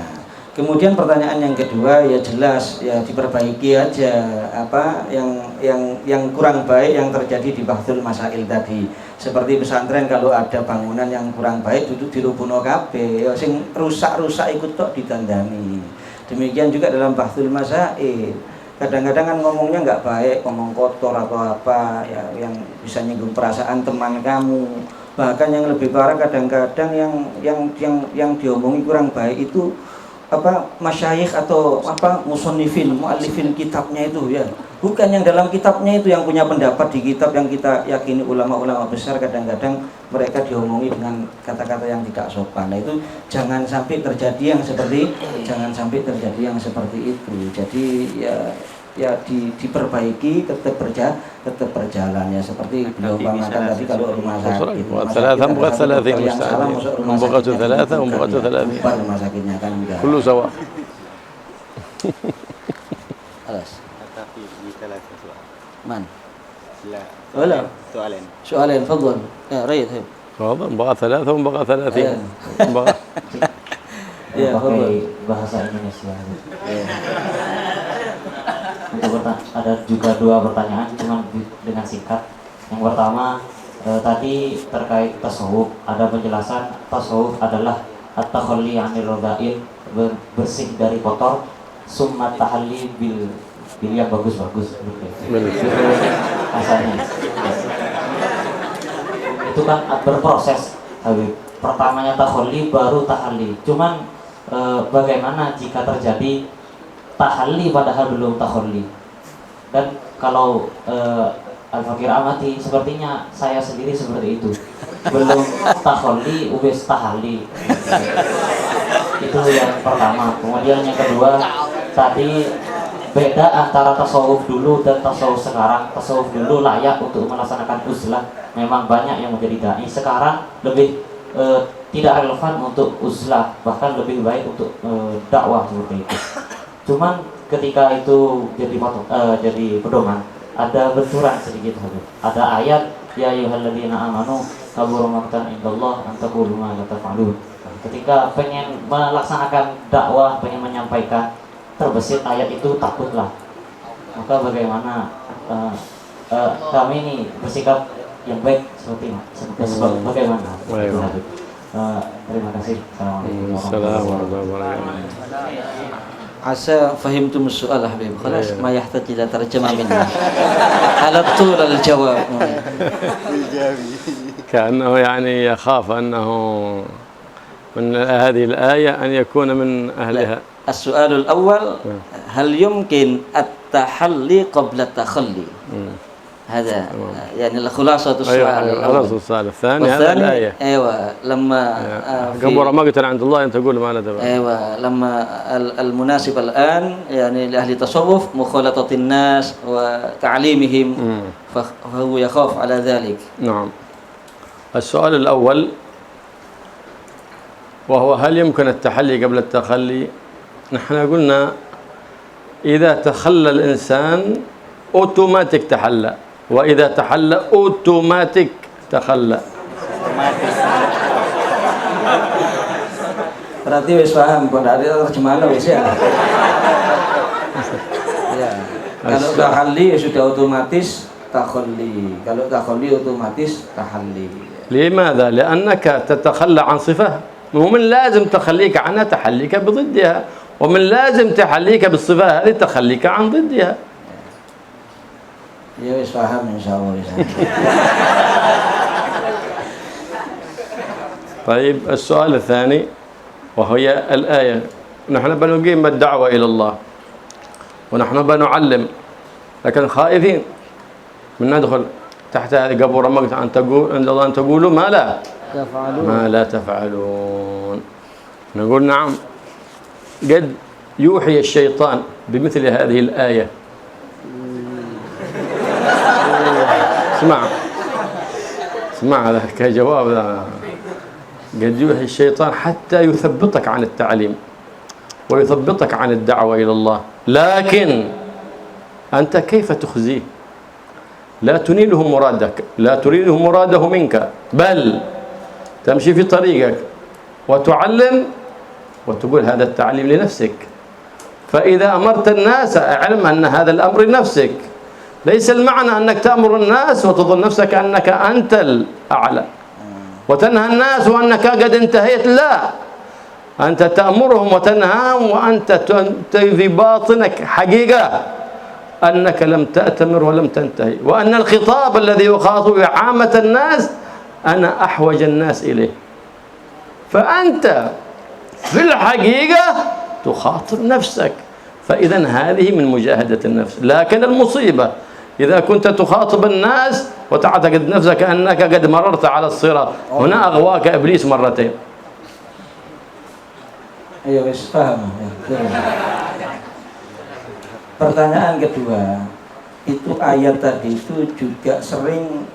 Kemudian pertanyaan yang kedua, ya jelas ya diperbaiki aja apa yang kurang baik yang terjadi di Bahthul Masail tadi. Seperti pesantren kalau ada bangunan yang kurang baik duduk dirubuhno kabeh, ya sing rusak-rusak ikut tok ditandani. Demikian juga dalam Bahthul Masail. Kadang-kadang kan ngomongnya nggak baik, ngomong kotor atau apa ya yang bisa nyinggung perasaan teman kamu. Bahkan yang lebih parah kadang-kadang yang diomongi kurang baik itu apa masyayikh atau apa musannifin, muallifin kitabnya itu ya. Bukan yang dalam kitabnya itu yang punya pendapat di kitab yang kita yakini ulama-ulama besar, kadang-kadang mereka diomongi dengan kata-kata yang tidak sopan. Nah, itu jangan sampai terjadi yang seperti itu. Jadi ya diperbaiki, tetap berjalan ya seperti beliau umpamakan tadi kalau rumah sakit yang salah masuk rumah sakit bukan rumah sakitnya kan enggak كله سواء. خلاص tapi di salah sesuatu. man لا ولا سؤالين. سؤالين تفضل يا ريت تفضل بقى 3 وبقى 30 بقى. Ya, pakai bahasa Indonesia. Ada juga 2 pertanyaan, cuma dengan singkat. Yang pertama tadi terkait tasawuf, ada penjelasan tasawuf adalah at-takhalli 'anil radha'il, bersih dari kotor, summa tahalli bil yang bagus-bagus asalnya. Itu kan berproses, Habib. Pertamanya takhalli baru tahalli. Cuman bagaimana jika terjadi tahalli padahal belum takhalli? Dan kalau Al-Fakir Amati, sepertinya saya sendiri seperti itu, belum takhalli ubes tahalli. Itu yang pertama. Kemudian yang kedua, tadi beda antara tasawuf dulu dan tasawuf sekarang. Tasawuf dulu layak untuk melaksanakan uzlah, memang banyak yang menjadi dai. Sekarang lebih tidak relevan untuk uzlah, bahkan lebih baik untuk dakwah seperti itu. Cuman ketika itu jadi pedoman, ada benturan sedikit Habib. Ada ayat ya ayyuhalladzina amanu kabura maqtan indallah an taqulu ma la taf'alun. Ketika pengen melaksanakan dakwah, pengen menyampaikan, terbesit ayat itu, takutlah. Maka bagaimana kami ini bersikap yang baik seperti bagaimana? Terima kasih. Assalamualaikum warahmatullahi wabarakatuh. عسى فهمتم السؤال حبيبي خلاص ما يحتاج إلى ترجمة مني على طول الجواب كأنه يعني يخاف أنه من هذه الآية أن يكون من أهلها. السؤال الأول هل يمكن التحلي قبل التخلي؟ هذا يعني خلاصة السؤال الأول. خلاصة السؤال الثاني هذا الآية. أيوة لما قبر مقتا عند الله أن تقول ما لا تفعل. أيوة لما المناسب الآن يعني لأهل التصوف مخالطة الناس وتعليمهم فهو يخاف على ذلك. نعم. السؤال الأول وهو هل يمكن التحلي قبل التخلي؟ نحن قلنا إذا تخلى الإنسان أوتوماتيك تحلى، وإذا تحلى أوتوماتيك تخلى. Berarti wis paham, kok ada terjemahan wis ya. Ya. Kalau tahalli ya sudah otomatis takhalli. Kalau takhalli otomatis tahalli. لماذا؟ لأنك تتخلى عن صفة ومن لازم تخليك عنها تحليك بضدها، ومن لازم تحليك بالصفة هذه تخليك عن ضدها. Ya wis paham insyaallah. طيب السؤال الثاني وهي الآية، نحن بنقيم الدعوة إلى الله ونحن بنعلم، لكن خائفين من ندخل تحت هذه قبور مقت أن تقول عند الله أن تقولوا ما لا تفعلون. نقول نعم، قد يوحي الشيطان بمثل هذه الآية. اسمع هذا كجواب، قد يوحي الشيطان حتى يثبطك عن التعليم ويثبطك عن الدعوة إلى الله، لكن أنت كيف تخزيه؟ لا تنيله مرادك، لا تريده مراده منك، بل تمشي في طريقك وتعلم وتقول هذا التعليم لنفسك. فإذا أمرت الناس اعلم أن هذا الأمر لنفسك، ليس المعنى أنك تأمر الناس وتظن نفسك أنك أنت الأعلى وتنهى الناس وأنك قد انتهيت. لا، أنت تأمرهم وتنهاهم وأنت في باطنك حقيقة أنك لم تأتمر ولم تنتهي، وأن الخطاب الذي يخاطب عامة الناس أنا أحوج الناس إليه. فأنت في الحقيقة تخاطب نفسك. فإذا هذه من مجاهدة النفس. لكن المصيبة إذا كنت تخاطب الناس وتعتقد نفسك أنك قد مررت على الصراط، هنا أغواك إبليس مرتين. Ayo wis paham ya. Pertanyaan kedua, itu ayat tadi itu juga sering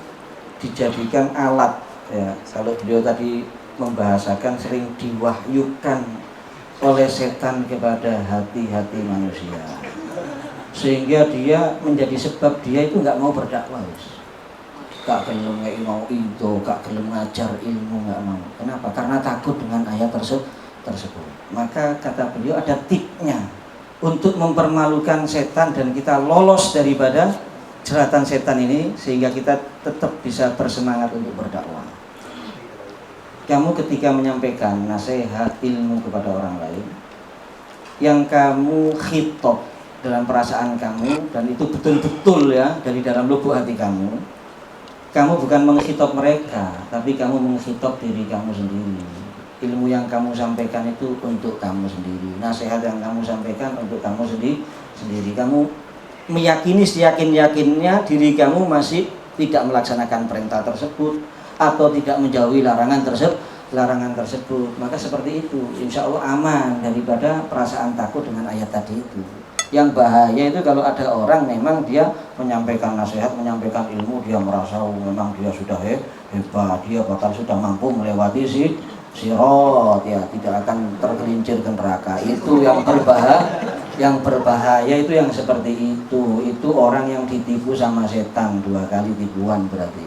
dijadikan alat ya. Kalau beliau tadi membahasakan sering diwahyukan oleh setan kepada hati-hati manusia, sehingga dia menjadi sebab dia itu nggak mau berdakwah, gak gelem mau itu, gak gelem ngajar ilmu, nggak mau. Kenapa? Karena takut dengan ayat tersebut. Maka kata beliau ada tipnya untuk mempermalukan setan dan kita lolos daripada jeratan setan ini, sehingga kita tetap bisa bersemangat untuk berdakwah. Kamu ketika menyampaikan nasihat ilmu kepada orang lain, yang kamu khitab dalam perasaan kamu, dan itu betul-betul ya dari dalam lubuk hati kamu bukan mengkhitab mereka, tapi kamu mengkhitab diri kamu sendiri. Ilmu yang kamu sampaikan itu untuk kamu sendiri, nasihat yang kamu sampaikan untuk kamu sendiri. Kamu meyakini seyakin-yakinnya diri kamu masih tidak melaksanakan perintah tersebut atau tidak menjauhi larangan tersebut, maka seperti itu insya Allah aman daripada perasaan takut dengan ayat tadi itu. Yang bahaya itu kalau ada orang memang dia menyampaikan nasihat, menyampaikan ilmu, dia merasa memang dia sudah hebat, dia bakal sudah mampu melewati sirat ya, tidak akan tergelincir ke neraka. Itu yang berbahaya itu yang seperti itu orang yang ditipu sama setan 2 kali tipuan berarti.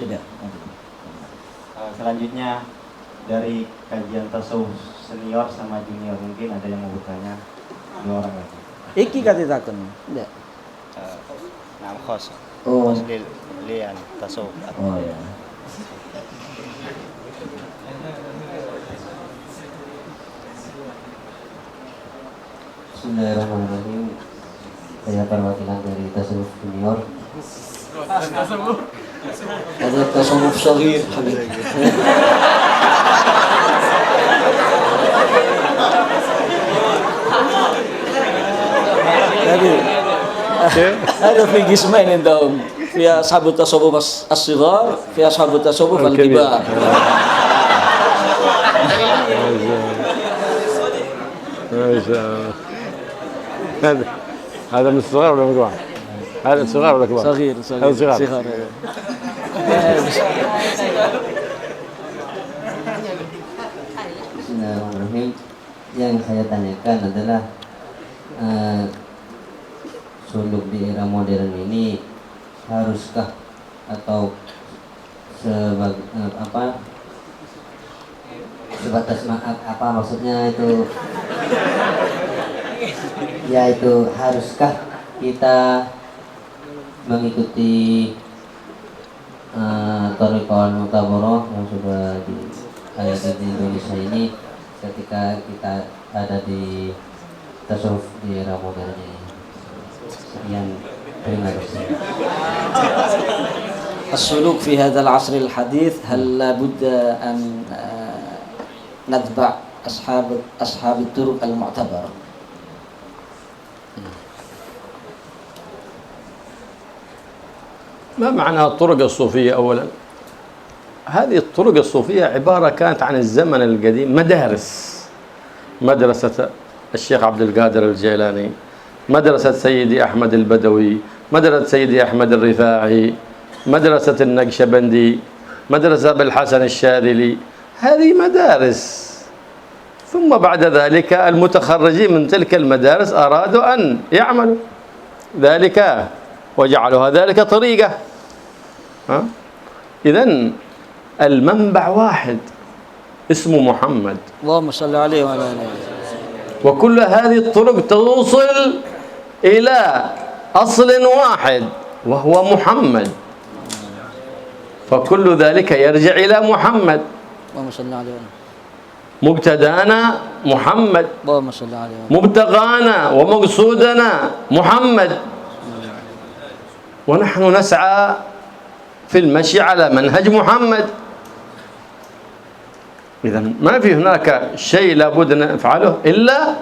Sudah. Selanjutnya dari kajian tasawuf senior sama junior, mungkin ada yang mau bertanya, 2 orang lagi. Iki kate takon. Ndak. Nah, khos. Oh, lian tasawuf. oh ya. Bismillahirrahmanirrahim. Saya perwakilan dari tasawuf junior. Ada tasawuf saghir Habib. Jadi ada fi qismain indahum fi ashabut tasawuf as-sighar, fi ashabut tasawuf al-kibar. هذا من الصغار ولا من الكبار؟ هذا الصغار ولا الكبار؟ صغير صغار. Bismillahirrahmanirrahim. Yang saya tanyakan adalah suluk di era modern ini haruskah atau sebatas apa maksudnya itu? Yaitu haruskah kita mengikuti Thariqah Al-Mu'tabarah yang sudah ada di Indonesia ini ketika kita ada di tasawuf di era modern ini? Sekian, terima kasih. السلوك في هذا العصر الحديث هل لابد أن نتبع أصحاب الطرق المعتبرة؟ ما معنى الطرق الصوفية؟ أولا هذه الطرق الصوفية عبارة كانت عن الزمن القديم، مدارس، مدرسة الشيخ عبد القادر الجيلاني، مدرسة سيدي أحمد البدوي، مدرسة سيدي أحمد الرفاعي، مدرسة النقشبندي، مدرسة بالحسن الشاذلي. هذه مدارس. ثم بعد ذلك المتخرجين من تلك المدارس أرادوا أن يعملوا ذلك وجعلوا ذلك طريقة. إذن المنبع واحد، اسمه محمد. اللهم صل عليه وعلى آله. وكل هذه الطرق توصل إلى أصل واحد وهو محمد، فكل ذلك يرجع إلى محمد. اللهم صل عليه وعلى آله. مبتدانا محمد، اللهم صل عليه وعلى آله. مبتغانا ومقصودنا محمد، ونحن نسعى في المشي على منهج محمد. إذا ما في هناك شيء لابد أن نفعله إلا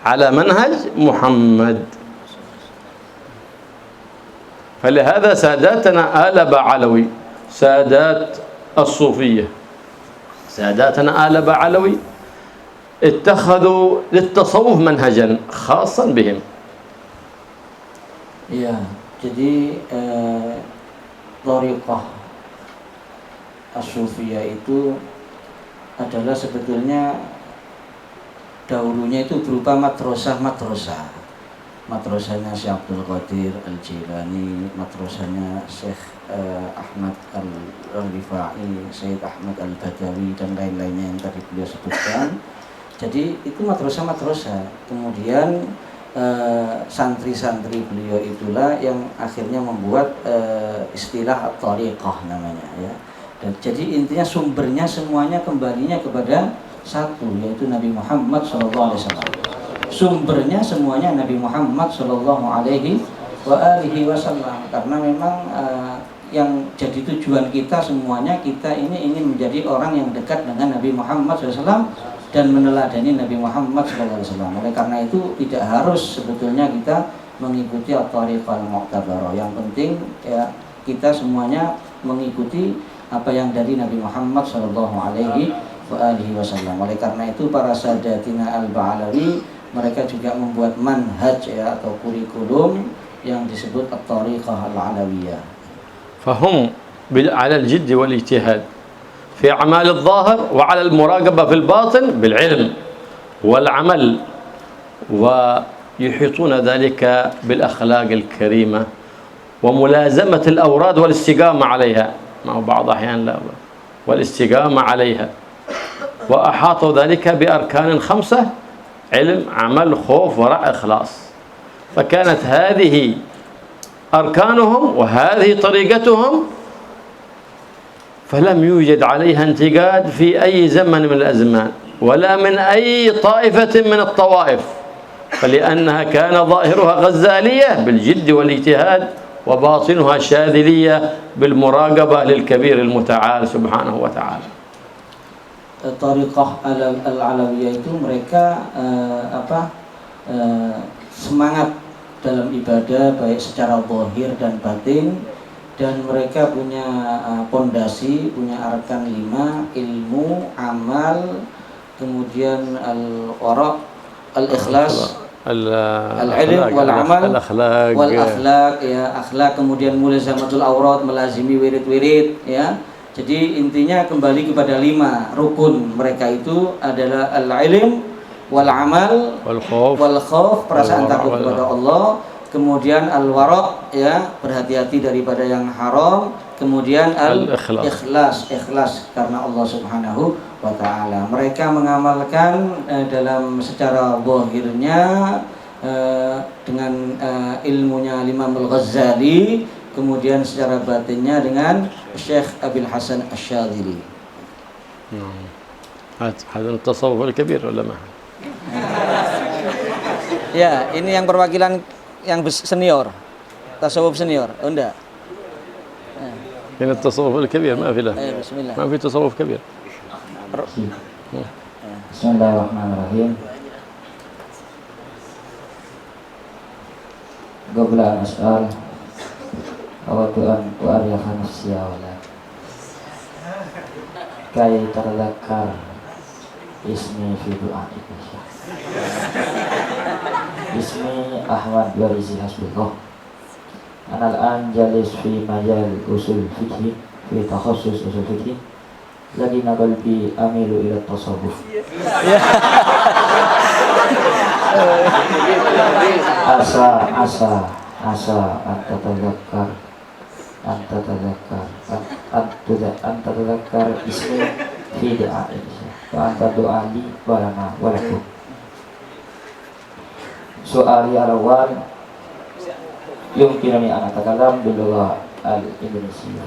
على منهج محمد. فلهذا ساداتنا آل بعلوي، سادات الصوفية، ساداتنا آل بعلوي اتخذوا للتصوف منهجا خاصا بهم. Ya, jadi thariqah as-sufiyah itu adalah sebetulnya dahulunya itu berupa madrasah-madrasah. Madrasahnya Syekh Abdul Qadir Al-Jilani, madrasahnya Syekh Ahmad Al-Rifai, Syekh Ahmad Al-Badawi dan lain-lainnya yang tadi beliau sebutkan. Jadi itu madrasah-madrasah. Kemudian santri-santri beliau itulah yang akhirnya membuat istilah thariqah namanya ya. Dan jadi intinya sumbernya semuanya kembalinya kepada satu, yaitu Nabi Muhammad SAW. Sumbernya semuanya Nabi Muhammad SAW. Karena memang yang jadi tujuan kita semuanya, kita ini ingin menjadi orang yang dekat dengan Nabi Muhammad SAW dan meneladani Nabi Muhammad SAW. Oleh karena itu tidak harus sebetulnya kita mengikuti at-thariqah al-mu'tabarah. Yang penting ya kita semuanya mengikuti apa yang dari Nabi Muhammad SAW. Oleh karena itu para sadatina al-Ba'alawi mereka juga membuat manhaj ya atau kurikulum yang disebut at-thariqah al-alawiyah. فهم على الجد والاجتهاد في أعمال الظاهر وعلى المراقبة في الباطن بالعلم والعمل، ويحيطون ذلك بالأخلاق الكريمة وملازمة الأوراد والاستقامة عليها، ما هو بعض أحيان لا، والاستقامة عليها. وأحاطوا ذلك بأركان 5: علم، عمل، خوف، ورع، إخلاص. فكانت هذه أركانهم وهذه طريقتهم، فلم يوجد عليها انتقاد في أي زمن من الأزمان ولا من أي طائفة من الطوائف، فلأنها كان ظاهرها غزالية بالجد والاجتهاد وباطنها شاذلية بالمراقبة للكبير المتعال سبحانه وتعالى. Thariqah al-alawiyah itu mereka semangat dalam ibadah baik secara zahir dan batin, dan mereka punya pondasi, punya arkan 5: ilmu, amal, kemudian al-wara', al-ikhlas, al-ilm wal amal wal akhlaq ya, akhlak, kemudian mulazamatul aurat, melazimi wirid-wirid ya. Jadi intinya kembali kepada 5 rukun. Mereka itu adalah al-ilm wal amal wal khauf, perasaan takut kepada Allah, kemudian al-wara' ya, berhati-hati daripada yang haram, kemudian al-ikhlas, ikhlas karena Allah Subhanahu wa taala. Mereka mengamalkan dalam secara zahirnya dengan ilmunya Imam Al-Ghazali, kemudian secara batinnya dengan Syekh Abil Hasan Asy-Syadzili. هذا التصوف الكبير ولا ما؟ Ya, ini yang perwakilan yang senior, tasawuf senior, enggak? من التصوف الكبير ما في له. بسم الله. ما في تصوف كبير. Bismillahirrahmanirrahim. قبل أن أسأل أود أن أؤرخ نفسي أولا كي تتذكر اسمي في دعائك. اسمي أحمد ورزي حسبي. أنا الآن جالس في مجال أصول فقه في تخصص أصول فقه، لكن قلبي أميل إلى التصوف. عسى أن تتذكر اسمي fi du'a'i wa anta du'ali walana walakum. Soali al-awwal yumkinuni an atakalam bil lugha al-Indonesia.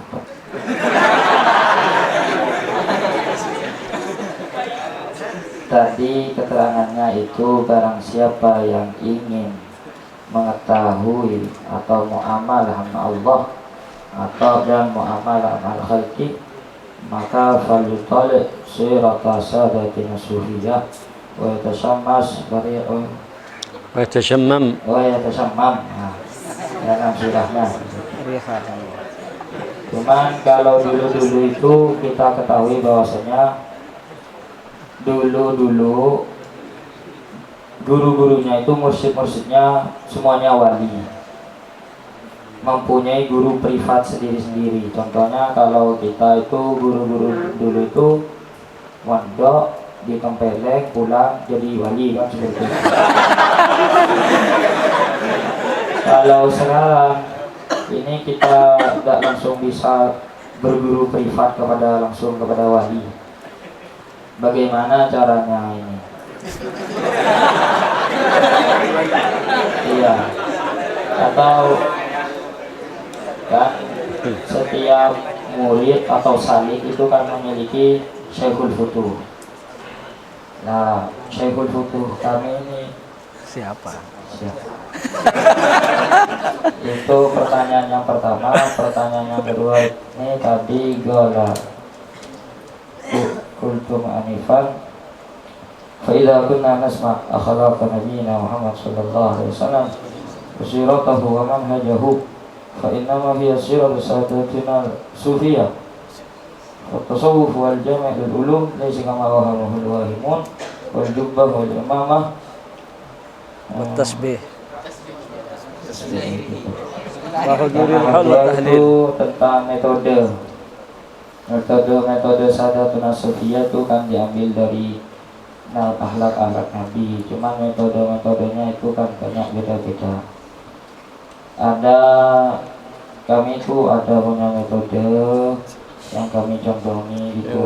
Tadi keterangannya itu barang siapa yang ingin mengetahui atau muamalah sama Allah atau dan muamalah sama al-khalqi, maka falyutali' sirata sadatina sufiyah wa yatashammas wa yatashammam. Nah, dalam sirahnya. Cuman kalau dulu-dulu itu kita ketahui bahwasanya dulu guru-gurunya itu mursyid-mursyidnya semuanya wali, mempunyai guru privat sendiri-sendiri. Contohnya kalau kita itu guru-guru dulu itu mondok di Tempeleng, pulang jadi wali kan seperti itu. Kalau sekarang ini kita tidak langsung bisa berguru privat langsung kepada wali. Bagaimana caranya ini? Iya. Atau kan setiap murid atau salik itu kan memiliki Syekhul Futuh. Nah, Syekhul Futuh kami ini siapa? Itu pertanyaan yang pertama. Pertanyaan yang kedua ini tadi gola kultum anifan fa idza kunna nasma' akhlaq nabiyina Muhammad sallallahu alaihi wasallam wa siratahu wa manhajahu fa innama hiya siratu sadatina sufiyah wa tasawuf wal jami' al ulum laysa kama wahamul wahimun wal jubbah wal imamah wa tasbih itu tentang metode sadatuna sufiyah itu kan diambil dari akhlak Nabi. Cuma metodenya itu kan banyak beda-beda. Kami itu ada punya metode yang kami contohi itu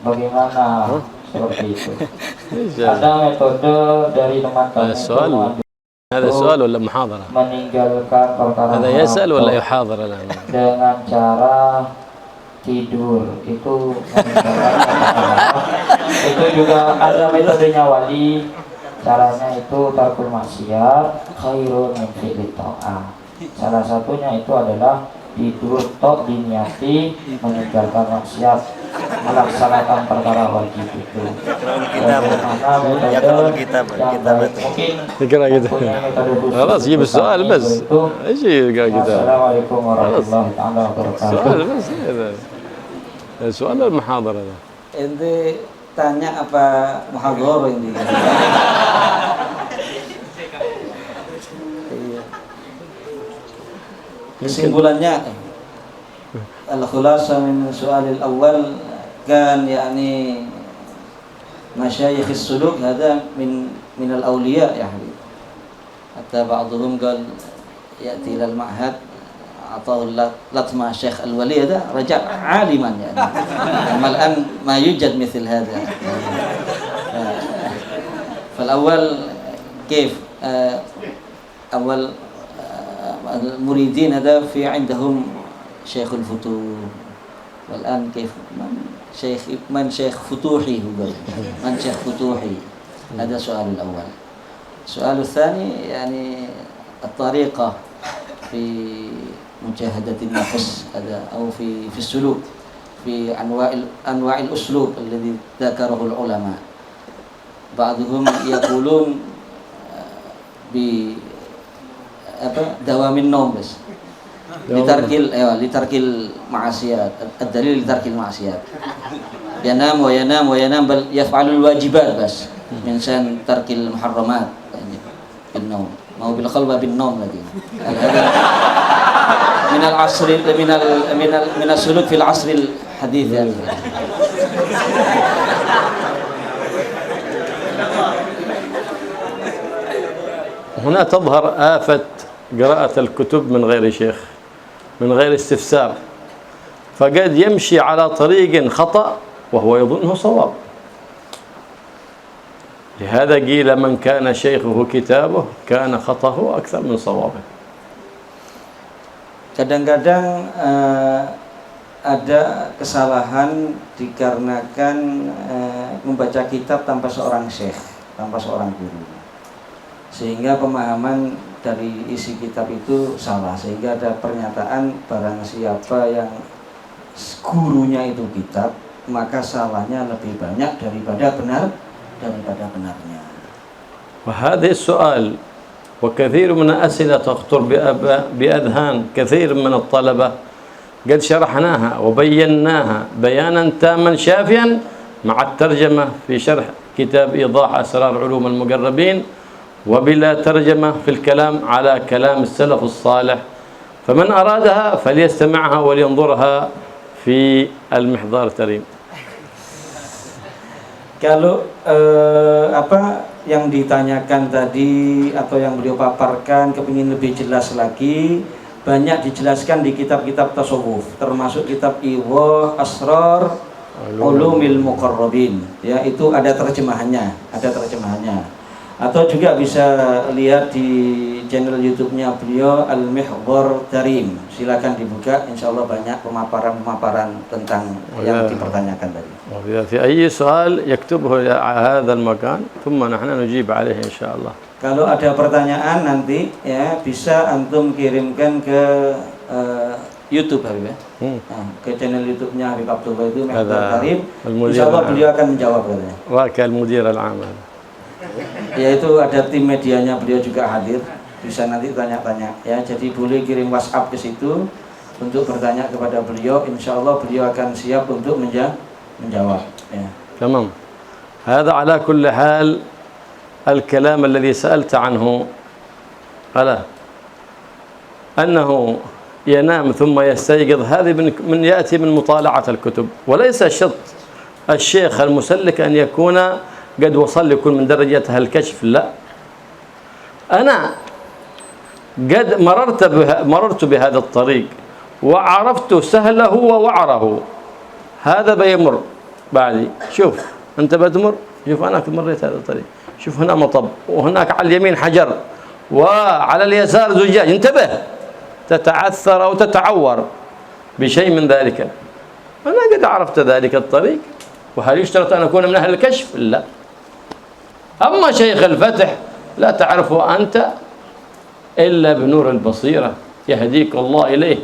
bagaimana seperti itu. Ada metode dari teman kami هذا سؤال ولا محاضرة؟ meninggalkan perkara هذا يسأل ولا يحاضر الآن؟ dengan cara tidur itu itu juga ada metodenya wali. Caranya itu tarkul maksiat khairun min fi'lit ta'ah. Salah satunya itu adalah tidur tok diniati meninggalkan maksiat, melaksanakan perkara wajib itu. Bagaimana metode yang baik? Mungkin اقرأ كده خلاص جيب السؤال بس ايش يقرأ كده Assalamualaikum warahmatullahi wabarakatuh. سؤال بس هذا سؤال المحاضرة هذا Ente tanya apa muhadharah ini? Iya. Kesimpulannya al-khulasa min su'al al-awwal kan yani masyayikh as-suluk hada min al-awliya ya habib. Hatta ba'dhum qal ya'ti ila al-ma'had أعطاه لطمة شيخ الولي هذا رجع عالما يعني. أما الآن ما يوجد مثل هذا. فالأول كيف أول المريدين هذا في عندهم شيخ الفتوح والآن كيف من شيخ فتوحي هو من شيخ فتوحي هذا السؤال الأول. السؤال الثاني يعني الطريقة في مجاهدة النفس هذا أو في السلوك في أنواع الأسلوب الذي ذكره العلماء. بعضهم يقولون بدوام النوم بس لترك المعصيات. الدليل لترك المعصيات ينام وينام وينام بل يفعل الواجبات بس من شأن ترك المحرمات يعني بالنوم ما هو بالقلب بالنوم لكن هذا من العصر من السلوك في العصر الحديث يعني. هنا تظهر آفة قراءة الكتب من غير شيخ، من غير استفسار. فقد يمشي على طريق خطأ وهو يظنه صواب. لهذا قيل من كان شيخه كتابه كان خطأه أكثر من صوابه. Kadang-kadang ada kesalahan dikarenakan membaca kitab tanpa seorang syekh, tanpa seorang guru, sehingga pemahaman dari isi kitab itu salah, sehingga ada pernyataan barang siapa yang gurunya itu kitab maka salahnya lebih banyak daripada benarnya. وهذا السؤال وكثير من الأسئلة تخطر بأذهان كثير من الطلبة قد شرحناها وبيناها بيانا تاما شافيا مع الترجمة في شرح كتاب إيضاح أسرار علوم المقربين، وبلا ترجمة في الكلام على كلام السلف الصالح. فمن أرادها فليستمعها ولينظرها في المحضار التريم. Kalau apa yang ditanyakan tadi atau yang beliau paparkan kepingin lebih jelas lagi, banyak dijelaskan di kitab-kitab tasawuf, termasuk kitab Iwah Asrar Ulumil Muqarrabin. Ya, itu ada terjemahannya. Atau juga bisa lihat di channel YouTube-nya beliau Al-Mihbar Tarim. Silakan dibuka, insyaallah banyak pemaparan tentang yang dipertanyakan tadi. في أي سؤال يكتبه هذا المكان ثم نحن نجيب عليه إن شاء الله. Kalau ada pertanyaan nanti ya bisa antum kirimkan ke YouTube Habib ya. Ke channel YouTube-nya Habib Abdullah itu Mihbar Tarim. Insyaallah beliau akan menjawab katanya. وكيل المدير العام. Yaitu ada tim medianya beliau juga hadir, bisa nanti tanya-tanya ya. Jadi boleh kirim WhatsApp ke situ untuk bertanya kepada beliau, insyaallah beliau akan siap untuk menjawab ya. تمام. هذا على كل حال الكلام الذي سألت عنه على أنه ينام ثم يستيقظ، هذه من يأتي من مطالعة الكتب، وليس شرط الشيخ المسلك أن يكون قد وصل يكون من درجة الكشف. لا، أنا قد مررت بهذا الطريق وعرفت سهله ووعره، هذا بيمر بعدي. شوف أنت بتمر، شوف أنا مريت هذا الطريق، شوف هنا مطب وهناك على اليمين حجر وعلى اليسار زجاج، انتبه تتعثر أو تتعور بشيء من ذلك. أنا قد عرفت ذلك الطريق، وهل يشترط أن أكون من أهل الكشف؟ لا. أما شيخ الفتح لا تعرفه أنت إلا بنور البصيرة يهديك الله إليه،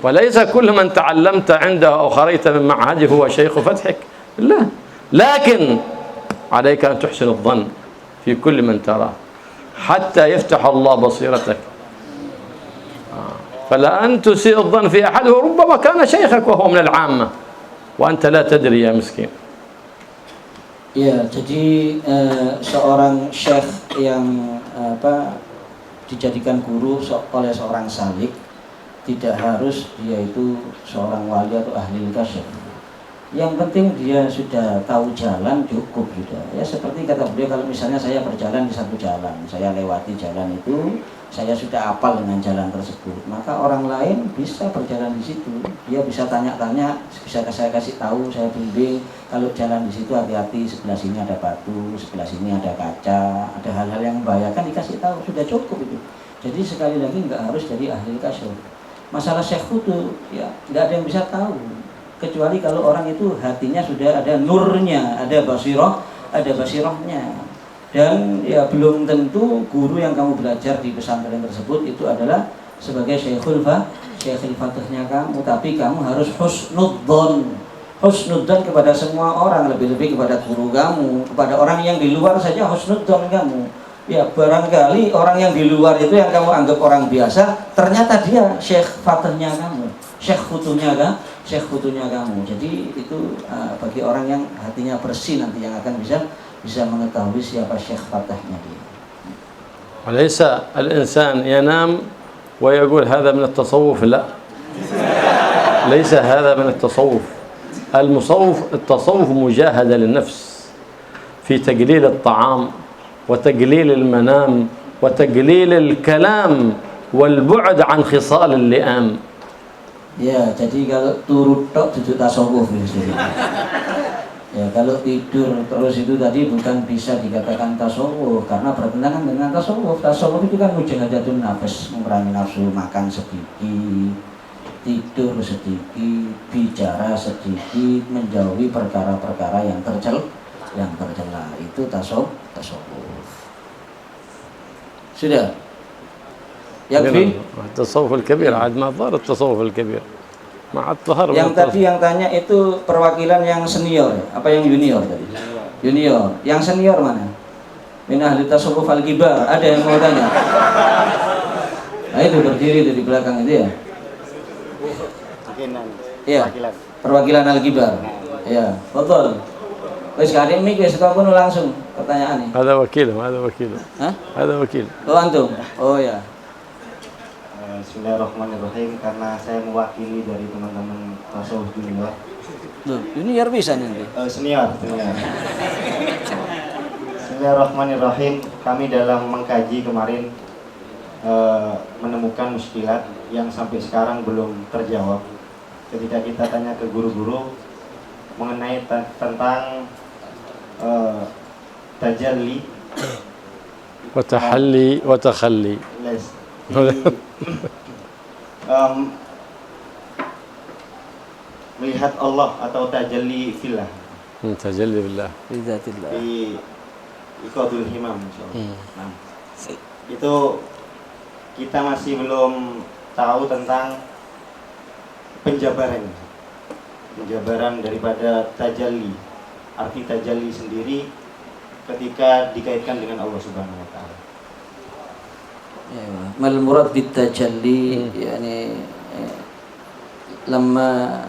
وليس كل من تعلمت عنده أو خرجت من معهده هو شيخ فتحك، لا. لكن عليك أن تحسن الظن في كل من تراه حتى يفتح الله بصيرتك. فلا أن تسيء الظن في أحد، وربما كان شيخك وهو من العامة وأنت لا تدري يا مسكين. Ya, jadi seorang syekh yang dijadikan guru oleh seorang salik tidak harus dia itu seorang wali atau ahli kasyaf. Yang penting dia sudah tahu jalan cukup sudah. Ya seperti kata beliau, kalau misalnya saya berjalan di satu jalan, saya lewati jalan itu, saya sudah hafal dengan jalan tersebut, maka orang lain bisa berjalan di situ. Dia bisa tanya-tanya, bisa saya kasih tahu, saya bimbing, kalau jalan di situ hati-hati, sebelah sini ada batu, sebelah sini ada kaca, ada hal-hal yang membahayakan, dikasih tahu, sudah cukup itu. Jadi sekali lagi nggak harus jadi ahli kasyaf. Masalah syekh itu ya nggak ada yang bisa tahu, kecuali kalau orang itu hatinya sudah ada nurnya, ada basirahnya. Dan ya belum tentu guru yang kamu belajar di pesantren tersebut itu adalah sebagai syekhul fatihnya kamu, tapi kamu harus husnudzon kepada semua orang, lebih-lebih kepada guru kamu, kepada orang yang di luar saja husnudzon kamu. Ya barangkali orang yang di luar itu yang kamu anggap orang biasa, ternyata dia syekh fatihnya kamu, syekh futunya kamu. Jadi itu bagi orang yang hatinya bersih nanti yang akan bisa mengetahui siapa syekh fatihnya dia. وليس الإنسان ينام ويقول هذا من التصوف، لا، ليس هذا من التصوف. التصوف مجاهدة للنفس في تقليل الطعام وتقليل المنام وتقليل الكلام والبعد عن خصال اللئام. Ya, jadi kalau turut tok duduk tasawuf itu. Ya, kalau tidur terus itu tadi bukan bisa dikatakan tasawuf karena bertentangan dengan tasawuf. Tasawuf itu kan mujahadatul nafas, memerangi nafsu, makan sedikit, tidur sedikit, bicara sedikit, menjauhi perkara-perkara yang tercela. Itu tasawuf. Sudah. Yakfi? التصوف الكبير عاد ما ظهر التصوف الكبير مع الظهر Yang tadi yang tanya itu perwakilan yang senior, apa yang junior tadi? Junior. Yang senior mana? Min ahli tasawuf al-kibar. Ada yang mau tanya? Nah, itu berdiri di belakang itu ya. Mungkin Iya. Perwakilan al-kibar. Iya, betul. Wis kadang mik wis pun langsung pertanyaannya. هذا وكيله Hah? هذا وكيل Oh antum. Oh ya. Bismillahirrahmanirrahim, karena saya mewakili dari teman-teman tasawuf junior. Loh, junior bisa nanti. Senior. Bismillahirrahmanirrahim. Kami dalam mengkaji kemarin menemukan muskilat yang sampai sekarang belum terjawab. Ketika kita tanya ke guru-guru mengenai tentang tajalli, وتحلي وتخلي melihat Allah atau tajalli fillah, تجلي بالله Bizatillah. di Iqadul Himam insyaallah. Nah, itu kita masih belum tahu tentang penjabaran daripada tajalli, arti tajalli sendiri ketika dikaitkan dengan Allah Subhanahu wa taala. Ya, mal murad bit tajalli yani lama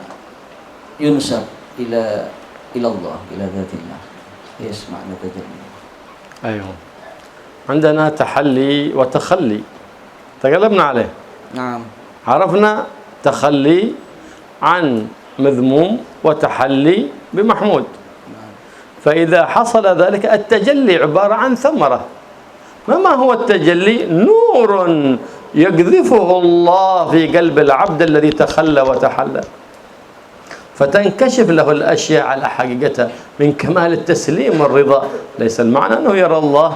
yunsab ila Allah, ila dzatillah. Yes, makna tajalli. أيوه عندنا تحلي وتخلي تكلمنا عليه Naam. عرفنا تخلي عن مذموم وتحلي بمحمود فإذا حصل ذلك التجلي عبارة عن ثمرة ما هو التجلي؟ نور يقذفه الله في قلب العبد الذي تخلى وتحلى فتنكشف له الأشياء على حقيقتها من كمال التسليم والرضا. ليس المعنى أنه يرى الله،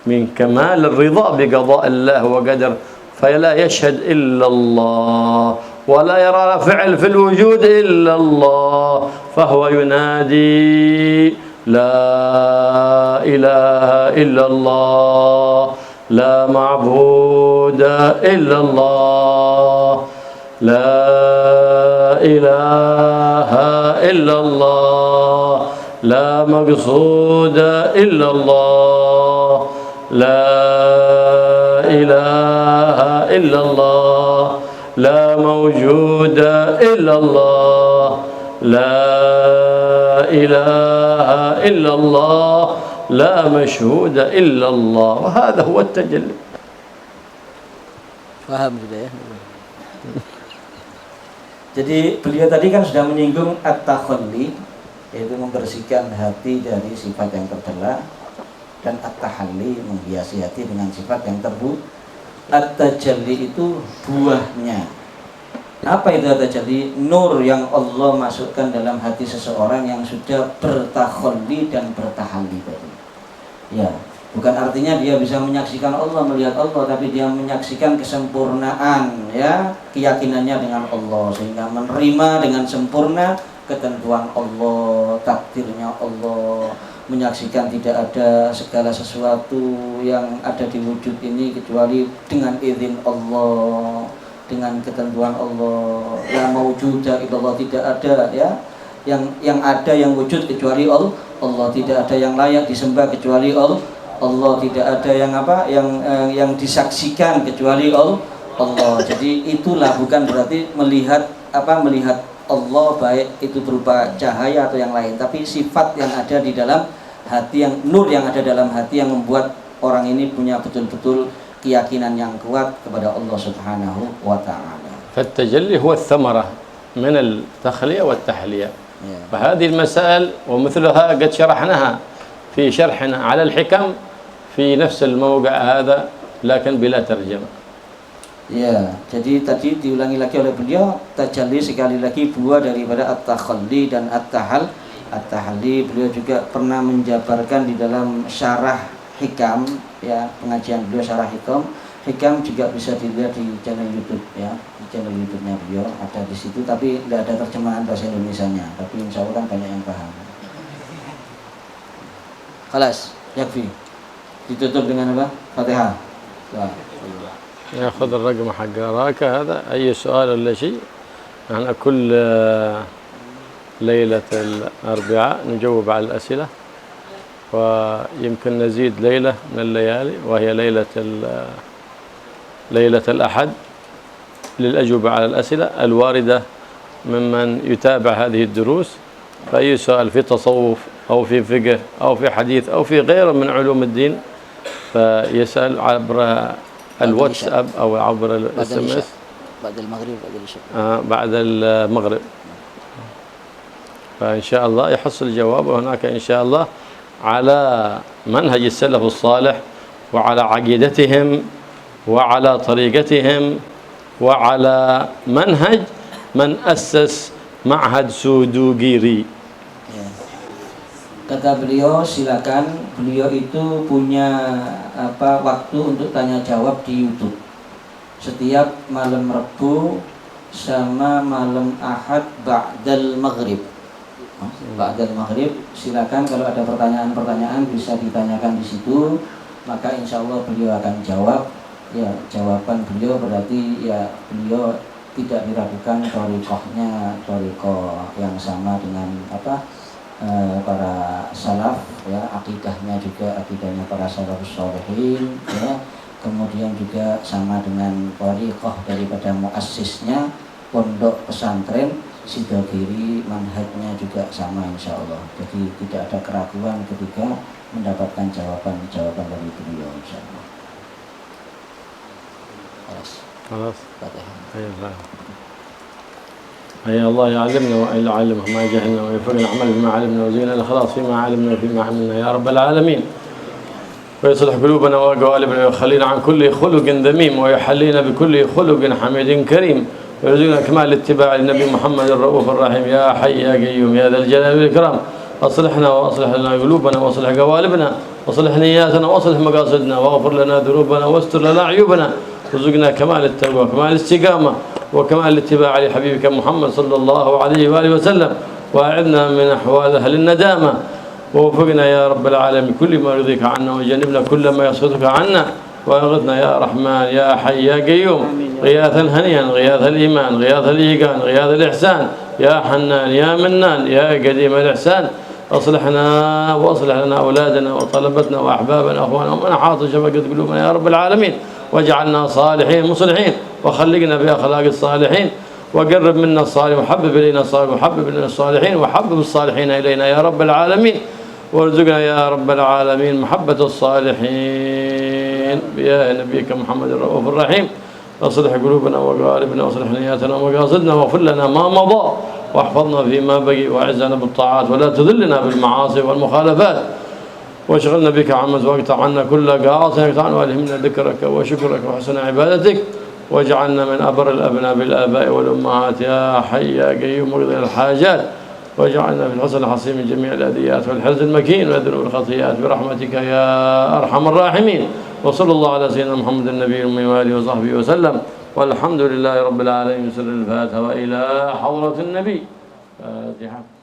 من كمال الرضا بقضاء الله وقدر، فلا يشهد إلا الله ولا يرى فعل في الوجود إلا الله، فهو ينادي لا إله إلا الله، لا معبود إلا الله، لا إله إلا الله، لا مقصود إلا الله، لا إله إلا الله، لا موجود إلا الله، لا إله إلا الله، لا مشهود إلا الله. وهذا هو التجلي. Paham sudah ya. Jadi beliau tadi kan sudah menyinggung at-takhalli, yaitu membersihkan hati dari sifat yang tercela, dan at-tahalli menghiasi hati dengan sifat yang terbu. At-tajalli itu buahnya. Apa itu at-tajalli? Nur yang Allah masukkan dalam hati seseorang yang sudah bertakhalli dan bertahalli tadi. Ya, bukan artinya dia bisa menyaksikan Allah, melihat Allah, tapi dia menyaksikan kesempurnaan ya keyakinannya dengan Allah, sehingga menerima dengan sempurna ketentuan Allah, takdirnya Allah, menyaksikan tidak ada segala sesuatu yang ada di wujud ini kecuali dengan izin Allah, dengan ketentuan Allah. La maujuda illallah, tidak ada ya yang ada yang wujud kecuali Allah. Allah tidak ada yang layak disembah kecuali Allah. Allah tidak ada yang disaksikan kecuali Allah. Jadi itulah, bukan berarti melihat Allah baik itu berupa cahaya atau yang lain, tapi sifat yang ada di dalam hati, yang nur yang ada dalam hati yang membuat orang ini punya betul-betul keyakinan yang kuat kepada Allah Subhanahu wa taala. فالتجلي هو الثمرة من التخلية والتحلية. فهذه المسائل ومثلها قد شرحناها في شرحنا على الحكم في نفس الموقع هذا لكن بلا ترجمة. Ya, jadi tadi diulangi lagi oleh beliau, tajalli sekali lagi buah daripada at-takhalli dan at-tahalli. Beliau juga pernah menjabarkan di dalam syarah hikam, ya, pengajian beliau syarah hikam juga bisa dilihat di channel YouTube, ya, di channel YouTube-nya beliau ada di situ, tapi tidak ada terjemahan bahasa Indonesianya, tapi insya Allah banyak yang paham. Khalas, yakfi. Ditutup dengan apa? Fatihah. ياخذ الرقم حق راكا هذا أي سؤال ولا شيء. احنا كل ليلة الأربعاء نجاوب على الأسئلة، ويمكن نزيد ليلة من الليالي وهي ليلة الأحد للأجوبة على الأسئلة الواردة ممن يتابع هذه الدروس. فأي سؤال في تصوف أو في فقه أو في حديث أو في غيره من علوم الدين فيسأل عبر الواتساب أو عبر الاس ام اس بعد المغرب بعد المغرب، فإن شاء الله يحصل الجواب. وهناك إن شاء الله على منهج السلف الصالح وعلى عقيدتهم وعلى طريقتهم وعلى منهج من أسس معهد سودوغيري. Kata beliau, silakan, beliau itu punya waktu untuk tanya jawab di YouTube setiap malam Rabu sama malam Ahad ba'dal maghrib. Ba'dal maghrib, silakan kalau ada pertanyaan-pertanyaan bisa ditanyakan di situ, maka insya Allah beliau akan jawab. Ya, jawaban beliau berarti ya beliau tidak diragukan thariqahnya, thariqah yang sama dengan para salaf, ya, akidahnya juga akidahnya para salafus sholihin, ya, kemudian juga sama dengan thariqah daripada muassisnya pondok pesantren Sidogiri, manhajnya juga sama insya Allah. Jadi tidak ada keraguan ketika mendapatkan jawaban dari beliau insya Allah. خلاص. أي الله يعلمنا وإلا علمه ما جهلنا ويفقنا عمل بما علمنا وزينا الإخلاص فيما علمنا وفيما عملنا يا رب العالمين، ويصلح قلوبنا وقوالبنا ويخلينا عن كل خلق ذميم ويحلينا بكل خلق حميد كريم ويرزقنا كمال اتباع النبي محمد الرؤوف الرحيم. يا حي يا قيوم يا ذا الجلال والإكرام أصلحنا وأصلح لنا قلوبنا وأصلح قوالبنا وأصلح نياتنا وأصلح مقاصدنا واغفر لنا ذنوبنا واستر لنا عيوبنا وارزقنا كمال التقوى وكمال الاستقامة وكمال الاتباع لحبيبك محمد صلى الله عليه وآله وسلم، وأعذنا من أحوال أهل الندامة ووفقنا يا رب العالمين كل ما يرضيك عنا وجنبنا كل ما يسخطك عنا، وأغثنا يا رحمن يا حي يا قيوم غياثا هنيا غياث الإيمان غياث الإيقان غياث الإحسان يا حنان يا منان يا قديم الإحسان. أصلحنا وأصلح لنا أولادنا وطلبتنا وأحبابنا وأخواننا ومن أحاط شفقة قلوبنا يا رب العالمين، واجعلنا صالحين مصلحين وخلقنا بأخلاق الصالحين وقرب منا الصالح وحبب إلينا الصالح وحبب إلينا الصالحين وحبب الصالحين إلينا يا رب العالمين، وارزقنا يا رب العالمين محبة الصالحين يا نبيك محمد الرؤوف الرحيم. اصلح قلوبنا وقالبنا واصلح نياتنا ومقاصدنا واغفر لنا ما مضى واحفظنا فيما بقي واعزنا بالطاعات ولا تذلنا بالمعاصي والمخالفات واشغلنا بك عما واقطع عنا كل قاص يقطعنا والهمنا ذكرك وشكرك وحسن عبادتك واجعلنا من أبر الأبناء بالآباء والأمهات يا حي يا قيوم واقضي الحاجات واجعلنا في الحسن الحصين من جميع الأذيات والحرز المكين والذنوب والخطيئات برحمتك يا أرحم الراحمين. وصلى الله على سيدنا محمد النبي الأمي وآله وصحبه وسلم والحمد لله رب العالمين. سر الفاتحة وإلى حضرة النبي. فاتحة.